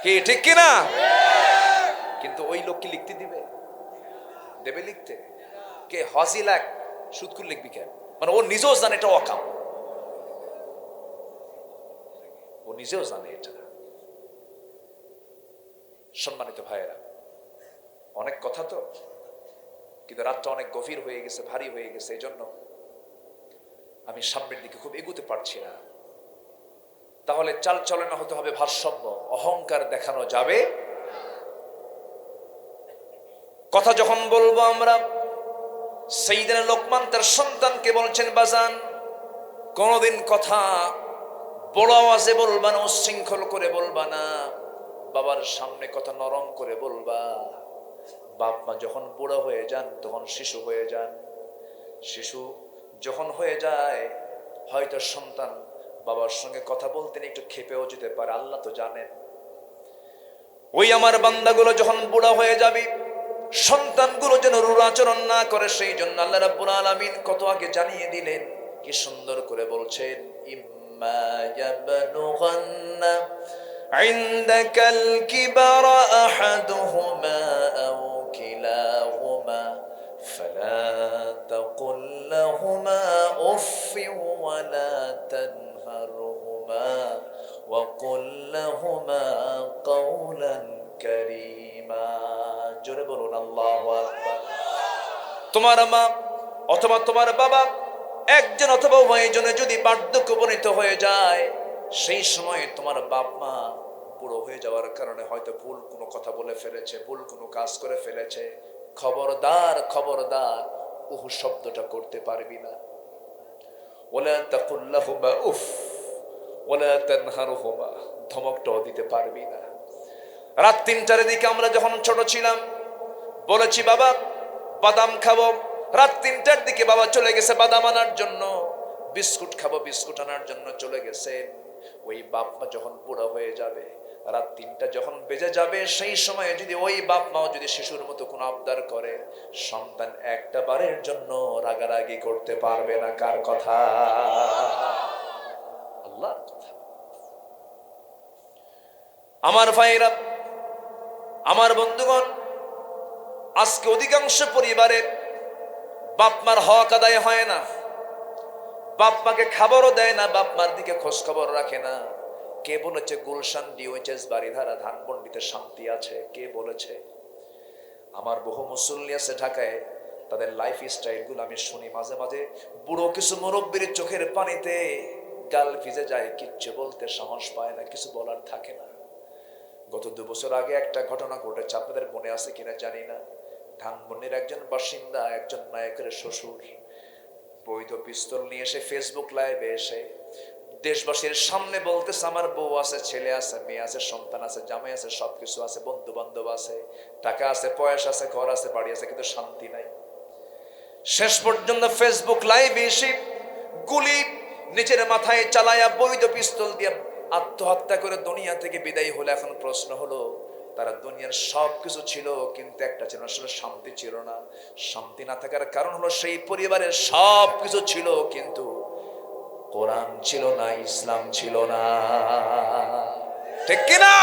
কি ঠিক কিনা? কিন্তু ওই লোক কি লিখতে দিবে? দেবে লিখতে? কে হজি লাখ সুদখোর লিখবি কেন? মানে ও নিজেও জানে এটা অকাম, ও নিজেও জানে এটা। সম্মানিত ভাইয়েরা, অনেক কথা তো, কিন্তু রাতটা অনেক গভীর হয়ে গেছে, ভারী হয়ে গেছে, এই জন্য আমি সামনের দিকে খুব এগোতে পারছি না। তাহলে চাল চলনা হতে হবে ভারসাম্য, অহংকার দেখানো যাবে। কথা যখন বলবো আমরা সাইয়েদনা লোকমান তার সন্তানকে বলছেন, বাজান কোনদিন কথা বড় আওয়াজে বলবা না, উচ্ছৃঙ্খল করে বলবা না, বাবার সামনে কথা নরম করে বলবা। বাপ মা যখন বুড়ো হয়ে যান তখন শিশু হয়ে যান। শিশু যখন হয়ে যায় হয়তো সন্তান বাবার সঙ্গে কথা বলতে একটু ক্ষেপেও যেতে পারে, আল্লাহ তো জানেন। ওই আমার বান্দাগুলো যখন বুড়া হয়ে যাবে, সন্তানগুলো যেন রূঢ় আচরণ না করে, সেই জন্য আল্লাহ রাব্বুল আলামিন কত আগে জানিয়ে দিলেন। কি সুন্দর করে বলছেন, ইম্মা ইয়াবলুগান্না ইনদাকাল কিবারা আহাদুহুমা আও কিলাহুমা ফালা তাকুল লাহুমা উফফিন ওয়ালা তানহারহুমা وقل لهما قولا كريما। জোরে বলুন আল্লাহু আকবার। তোমার মা অথবা তোমার বাবা একজন অথবা উভয়জনে যদি বার্ধক্য উপনীত হয়ে যায়, সেই সময় তোমার বাপ মা বুড়ো হয়ে যাওয়ার কারণে হয়তো ভুল কোনো কথা বলে ফেলেছে, ভুল কোনো কাজ করে ফেলেছে, খবরদার খবরদার উহু শব্দটা করতে পারবি না। ওয়ালা তাকুল লাহুমা উফ ওয়ালা তানহারহুমা, ধমকটাও দিতে পারবি না। রাত ৩টার দিকে আমরা যখন ছোট ছিলাম বলেছি বাবা বাদাম খাবো, রাত ৩টার দিকে বাবা চলে গেছে বাদাম আনার জন্য, বিস্কুট খাবো বিস্কুট আনার জন্য চলে গেছেন। ওই বাপ মা যখন বুড়া হয়ে যাবে, রাত ৩টা যখন বেজে যাবে, সেই সময়ে যদি ওই বাপ মাও যদি শিশুর মতো কোনো আবদার করে, সন্তান একটা বারের জন্য রাগারাগি করতে পারবে না। কার কথা? আল্লাহর কথা। আমার ভাইরা, আমার বন্ধুগণ, আজকে অধিকাংশ পরিবারে বাপ মার হক আদায় হয় না, বাপ মাকে খাবারও দেয় না, বাপ মার দিকে খোঁজ খবর রাখে না। কে বলেছে গুলশান ডিওএইচএস বাড়িধারা ধানমন্ডিতে শান্তি আছে? কে বলেছে? আমার বহু মুসল্লি আছে ঢাকায়, তাদের লাইফ স্টাইল গুলো আমি শুনি মাঝে মাঝে, বুড়ো কিছু মুরব্বির চোখের পানিতে গাল ভিজে যায়, কিচ্ছু বলতে সাহস পায় না, কিছু বলার থাকে না। গত 2 বছর আগে একটা ঘটনা ঘটেছে, আপনাদের মনে আছে কিনা জানি না। ধানমন্ডির একজন বাসিন্দা, একজন নায়কের শ্বশুর বৈধ পিস্তল নিয়ে এসে ফেসবুক লাইভে এসে দেশবাসীর সামনে বলতেছে, আমার বউ আছে, ছেলে আছে, মেয়ে আছে, সন্তান আছে, জামাই আছে, সবকিছু আছে, বন্ধু বান্ধব আছে, টাকা আছে, পয়সা আছে, ঘর আছে, বাড়ি আছে, কিন্তু শান্তি নাই। শেষ পর্যন্ত ফেসবুক লাইভে এসে গুলি নিজের মাথায় চালায়া বৈধ পিস্তল দিয়ে আত্মহত্যা করে দুনিয়া থেকে বিদায় হলো। এখন প্রশ্ন হলো, তারা দুনিয়ার সবকিছু ছিল কিন্তু একটা ছিল, আসলে শান্তি ছিল না। শান্তি না থাকার কারণ হলো সেই পরিবারের সবকিছু ছিল কিন্তু কোরআন ছিল না, ইসলাম ছিল না। ঠিক কিনা?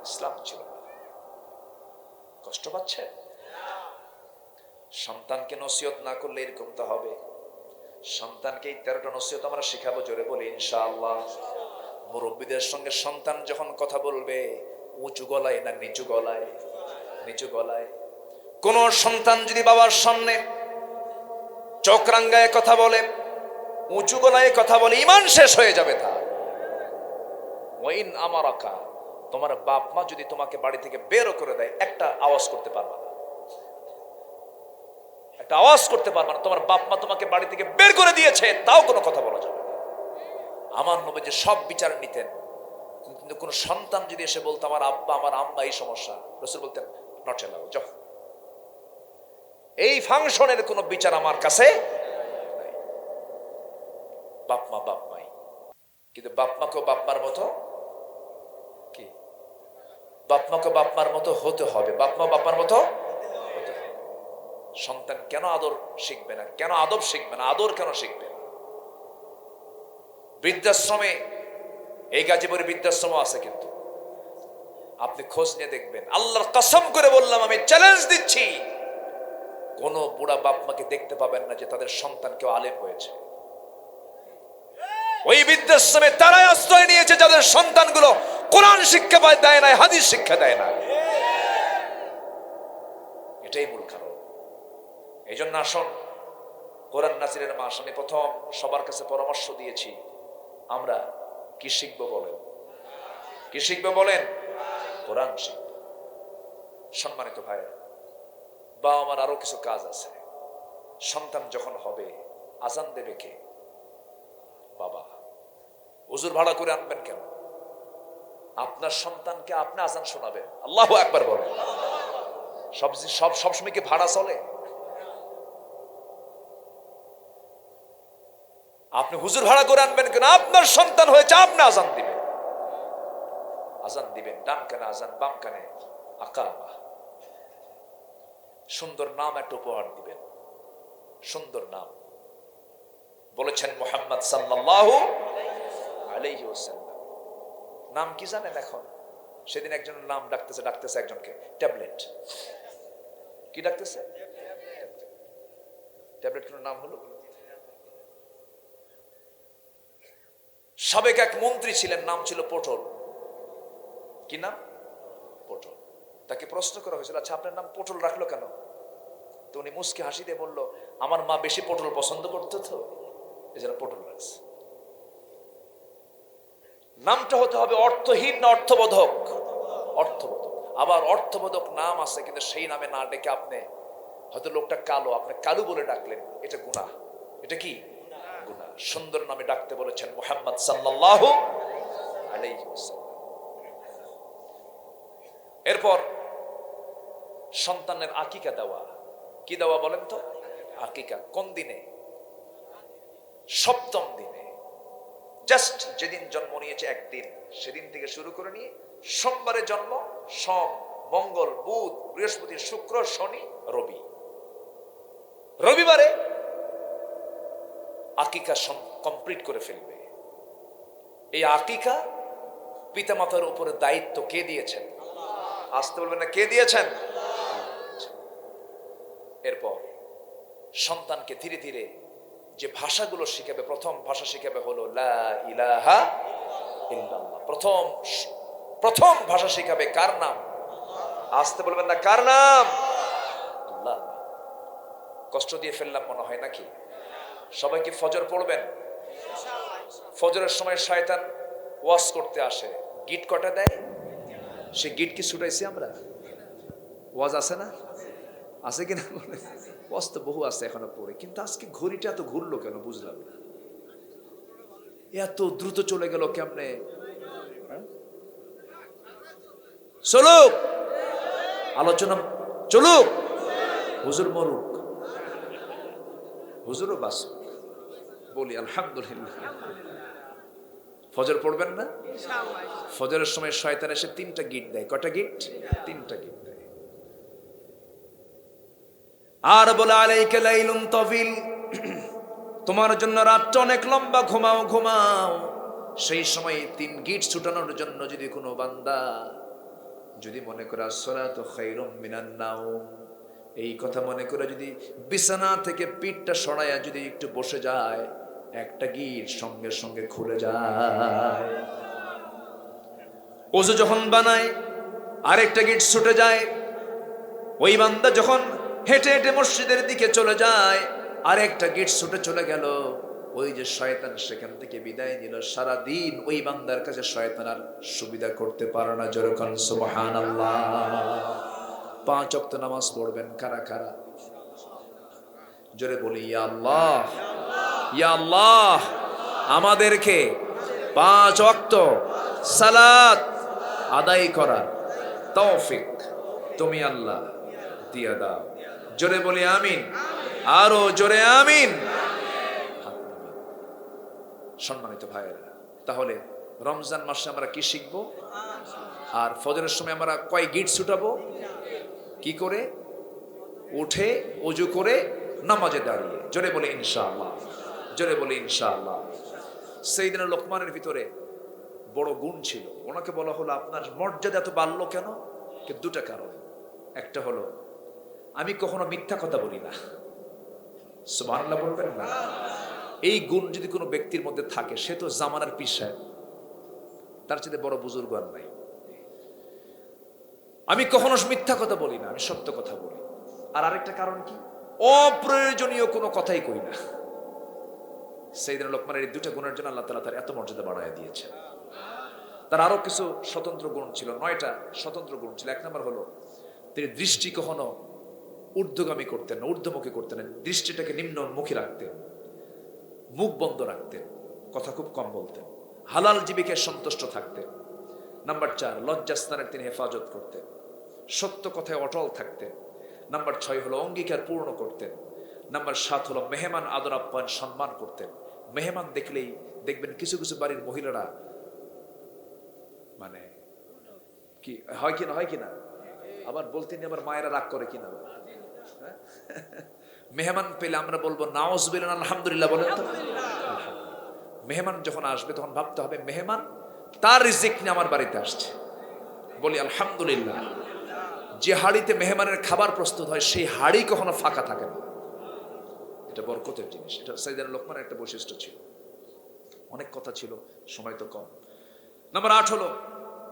ইসলাম ছিল না। কষ্ট পাচ্ছে? সন্তানকে নসিহত না করলে এরকম তো হবে। সন্তানকে এই 13টা নসিহত আমরা শিখাবো, জোরে বলি ইনশাআল্লাহ। মুরব্বীদের সঙ্গে সন্তান যখন কথা বলবে, উঁচু গলায় না নিচু গলায়? নিচু গলায়। কোন সন্তান যদি বাবার সামনে চোখ রাঙ্গায় কথা বলে, উঁচু গলায় কথা বলে, ঈমান শেষ হয়ে যাবে তার। ওয়াইন আমারাকা, তোমার বাপ মা যদি তোমাকে বাড়ি থেকে বের করে দেয়, একটা আওয়াজ করতে পারবা না, একটা আওয়াজ করতে পারবা না। তোমার বাপ মা তোমাকে বাড়ি থেকে বের করে দিয়েছে, তাও কোনো কথা বলা যাবে না। আমার নবী যে সব বিচার নিতেন, কিন্তু কোন সন্তান যদি এসে বলতো আমার আব্বা আমার আম্মা এই সমস্যা, রাসূল বলতেন নট এলাউড, যাও। এই ফাংশনের কোনো বিচার আমার কাছে নাই। বাপ মা বাপ মাই, কিন্তু বাপ মাকেও বাপ মার মতো কি, বাপ মাকে বাপ মার মতো হতে হবে, বাপ মা বাপ মার মতো হতে হবে। সন্তান কেন আদর শিখবে না, কেন আদব শিখবে না, আদর কেন শিখবে না? বৃদ্ধাশ্রমে, এই গাজীপুরে বৃদ্ধাশ্রম আছে, কিন্তু আপনি খোঁজ নিয়ে দেখবেন, আল্লাহর কসম করে বললাম, আমি চ্যালেঞ্জ দিচ্ছি, কোন বুড়া বাপ মাকে দেখতে পাবেন না যে তাদের সন্তান কেউ আলেম হয়েছে। ওই বৃদ্ধাশ্রমে তারাই আশ্রয় নিয়েছে যাদের সন্তানগুলো কোরআন শিক্ষা দেয় না, হাদিস শিক্ষা দেয় না। এটাই মূল কারণ। এই জন্য আসুন, কোরআন নাজিরের মাস, আমি প্রথম সবার কাছে পরামর্শ দিয়েছি, আমরা কি শিখবো বলেন? কি শিখবো বলেন? কোরআন শিখব। সম্মানিত ভাইরা, বা আমার আরো কিছু কাজ আছে। সন্তান যখন হবে আজান দেবে কে? বাবা। হুজুর ভাড়া করে আনবেন কেন? আপনার সন্তানকে আপনি আজান শোনাবেন। আল্লাহু আকবার বলেন। সবসময় কি ভাড়া চলে? আপনি হুজুর ভাড়া করে আনবেন কেন? আপনার সন্তান হয়েছে, আপনি আজান দিবেন। আজান দিবেন, ডান কানে আজান, বাম কানে আকামা। সুন্দর নাম একটা উপহার দিবেন, সুন্দর নাম। বলেছেন মুহাম্মদ সাল্লাল্লাহু আলাইহি ওয়াসাল্লাম। নাম কি জানেন? এখন সেদিন একজনের নাম ডাকতেছে একজনকে ট্যাবলেট। কি ডাকতেছে? ট্যাবলেট কোন নাম হলো? সাবেক এক মন্ত্রী ছিলেন, নাম ছিল পটল। কি নাম? পটল। তাকে প্রশ্ন করা হয়েছিল, আচ্ছা আপনার নাম পটল রাখলো কেন? তো উনি মুস্কি হাসি দিয়ে বলল, আমার মা বেশি পটল পছন্দ করতো তো এই জন্য পটল রাখছে। নামটা হতে হবে অর্থহীন না অর্থবোধক? অর্থবোধক। আবার অর্থবোধক নাম আছে কিন্তু সেই নামে না ডেকে আপনি, হয়তো লোকটা কালো, আপনি কালু বলে ডাকলেন, এটা গুনাহ। এটা কি? গুনাহ। সুন্দর নামে ডাকতে বলেছেন মুহাম্মদ সাল্লাল্লাহু আলাইহি ওয়াসাল্লাম। এরপর সন্তানের আকিকা দেওয়া। কি দেওয়া বলেন তো? আকিকা। কোন দিনে? সপ্তম দিনে। জাস্ট যেদিন জন্ম নিয়েছে একদিন, সেদিন থেকে শুরু করে নিয়ে সোমবারে জন্ম, সোম, মঙ্গল, বুধ, বৃহস্পতি, শুক্র, শনি, রবি, রবিবারে আকিকা কমপ্লিট করে ফেলবে। এই আকিকা পিতামাতার উপরে দায়িত্ব কে দিয়েছেন? আসতে বলবেন না, কে দিয়েছেন? এরপর সন্তানকে ধীরে ধীরে যে ভাষাগুলো শিখাবে, প্রথম ভাষা শিখাবে হলো লা ইলাহা ইল্লাল্লাহ। প্রথম ভাষা শিখাবে কার নাম? আসতে বলবেন না, কার নাম? আল্লাহ। কষ্ট দিয়ে ফেললাম মনে হয় নাকি? সবাই কি ফজর পড়বেন? ফজরের সময় শয়তান ওয়াজ করতে আসে, গিট কটা দেয়, সে গিট কি ছুটাইছি আমরা? ওয়াজ আছে না? আছে কিনা? ওয়াজ তো বহু আছে এখনো পড়ে, কিন্তু আজকে ঘড়িটা এত ঘুরলো কেন বুঝলাম না। এত দ্রুত চলে গেল কেমনে? চলুক আলোচনা, চলুক। হুজুর মরুক, হুজুরও বাসুক। বলি আলহামদুলিল্লাহ। ফজর পড়বেন না? ফজরের সময় শয়তান এসে 3টা গিট দেয়। কটা গিট? 3টা গিট দেয়। আর বলে আলাইকা লাইলুন তাবিল, তোমার জন্য রাতটা অনেক লম্বা, ঘুমাও ঘুমাও। সেই সময় 3 গিট ছুটানোর জন্য যদি কোনো বান্দা যদি মনে করে আসসালাতু খায়রুম মিনান নাওম, এই কথা মনে করে যদি বিছানা থেকে পিঠটা সরায়া যদি একটু বসে যায়, একটা গিট সঙ্গে সঙ্গে খুলে যায়। ওযু যখন বানায় আরেকটা গিট ছুটে যায়। ওই বান্দা যখন হেঁটে হেঁটে মসজিদের দিকে চলে যায়, আরেকটা গেট ছুটে চলে গেল। ওই যে শয়তান সেখান থেকে বিদায় নিল, সারা দিন ওই বান্দার কাছে শয়তান আর সুবিধা করতে পারে না। যেরকম সুবহানাল্লাহ। 5 ওয়াক্ত নামাজ পড়বেন কারা কারা? জোরে বলি ইয়া আল্লাহ, ইয়া আল্লাহ। আমাদেরকে 5 ওয়াক্ত সালাত আদায় করার তৌফিক তুমি আল্লাহ দিয়া দাও। জোরে বলি আমিন, আরো জোরে আমিন। সম্মানিত ভাইয়েরা, তাহলে রমজান মাসে আমরা কি শিখবো? আর ফজরের সময় আমরা কয় গিট ছুটাবো? কি করে? উঠে ওযু করে নামাজে দাঁড়িয়ে। জোরে বলি ইনশাআল্লাহ, জোরে বলি ইনশাআল্লাহ। সাইয়েদনা লোকমানের ভিতরে বড় গুণ ছিল। ওনাকে বলা হলো আপনার মর্যাদা এত বাড়লো কেন? 2টা কারণ। একটা হলো আমি কখনো মিথ্যা কথা বলি না। সুবহানাল্লাহ বলবেন না? এই গুণ যদি কোনো ব্যক্তির মধ্যে থাকে, সে তো জামানার পীর সাহেব, তার চেয়ে বড় বুজুর্গ আর নাই। আমি কখনো মিথ্যা কথা বলি না, আমি সত্য কথা বলি। আর আরেকটা কারণ কি? অপ্রয়োজনীয় কোনো কথাই কই না। সাইয়েদনা লোকমানের এই 2টা গুণের জন্য আল্লাহ তাআলা তার এত মর্যাদা বাড়ায় দিয়েছেন। তার আরো কিছু স্বতন্ত্র গুণ ছিল, 9টা স্বতন্ত্র গুণ ছিল। 1 নম্বর হলো তিনি দৃষ্টি কখনো ঊর্ধ্বগামী করতেন না, ঊর্ধ্বমুখী করতেন না, দৃষ্টিটাকে নিম্নমুখী রাখতেন, মুখ বন্ধ রাখতেন, কথা খুব কম বলতেন, হালাল জীবিকায় সন্তুষ্ট থাকতেন। নাম্বার 4, লজ্জাস্থানের তিনি হেফাজত করতেন, সত্য কথায় অটল থাকতেন। নাম্বার 6 হলো অঙ্গীকার পূর্ণ করতেন। নাম্বার 7 হলো মেহমান আদর আপ্যায়ন সম্মান করতেন। মেহমান দেখলেই দেখবেন কিছু কিছু বাড়ির মহিলারা মানে কি হয় কিনা আবার বলতে আবার মায়েরা রাগ করে কিনা, মেহমান পেলে আমরা বলবো নাউজুবিল্লাহ আলহামদুলিল্লাহ বলেন তো। মেহমান যখন আসবে তখন ভাবতে হবে মেহমান তার রিজিক নিয়ে আমার বাড়িতে আসছে, বলি আলহামদুলিল্লাহ। যে হাড়িতে মেহমানের খাবার প্রস্তুত হয় সেই হাড়ি কখনো ফাঁকা থাকে না, এটা বরকতের জিনিস। এটা সাইয়েদনা লোকমানের একটা বৈশিষ্ট্য ছিল। অনেক কথা ছিল, সময় তো কম। নাম্বার 8 হলো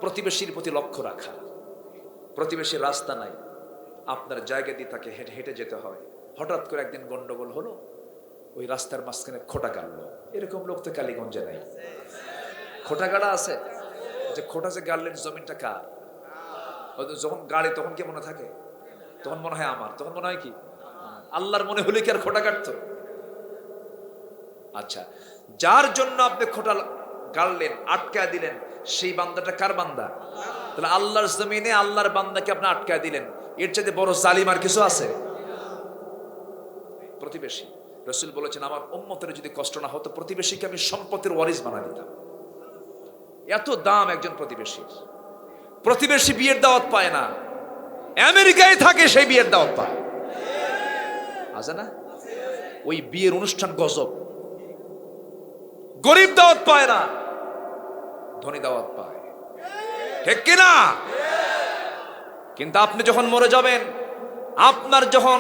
প্রতিবেশীর প্রতি লক্ষ্য রাখা। প্রতিবেশীর রাস্তা নাই, আপনার জায়গা দিয়ে তাকে হেঁটে হেঁটে যেতে হয়। হঠাৎ করে একদিন গন্ডগোল হলো, ওই রাস্তার মাঝখানে খোটা গাড়লো। এরকম লোক তো কালীগঞ্জে নাই। খোটা গাড়া আছে, যে খোটা যে গাড়লেন জমিনটা কার? যখন গাড়ি তখন কি মনে থাকে? তখন মনে হয় আমার, তখন মনে হয় কি আল্লাহর মনে হলে কি আর খোটা কাটতো? আচ্ছা, যার জন্য আপনি খোটা গাড়লেন, আটকা দিলেন, সেই বান্দাটা কার বান্দা? তাহলে আল্লাহর জমিনে আল্লাহর বান্দাকে আপনি আটকা দিলেন, এর চাইতে বড় জালিম আর কিছু আছে? প্রতিবেশী, রাসূল বলেছেন আমার উম্মতের যদি কষ্ট না হতো প্রতিবেশীকে আমি সম্পত্তির ওয়ারিস বানিয়ে দিতাম। এত দাম একজন প্রতিবেশীর। প্রতিবেশী বিয়ের দাওয়াত পায় না, আমেরিকায় থাকে সেই বিয়ের দাওয়াত পায়, আছে না? ওই বিয়ের অনুষ্ঠান গজব। গরিব দাওয়াত পায় না, ধনী দাওয়াত পায়, ঠিক কিনা? কিন্তু আপনি যখন মরে যাবেন, আপনার যখন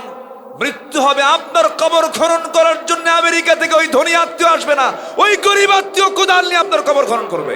মৃত্যু হবে, আপনার কবর খনন করার জন্য আমেরিকা থেকে ওই ধনী আত্মীয় আসবে না, ওই গরিব আত্মীয় কোদাল নিয়ে আপনার কবর খনন করবে।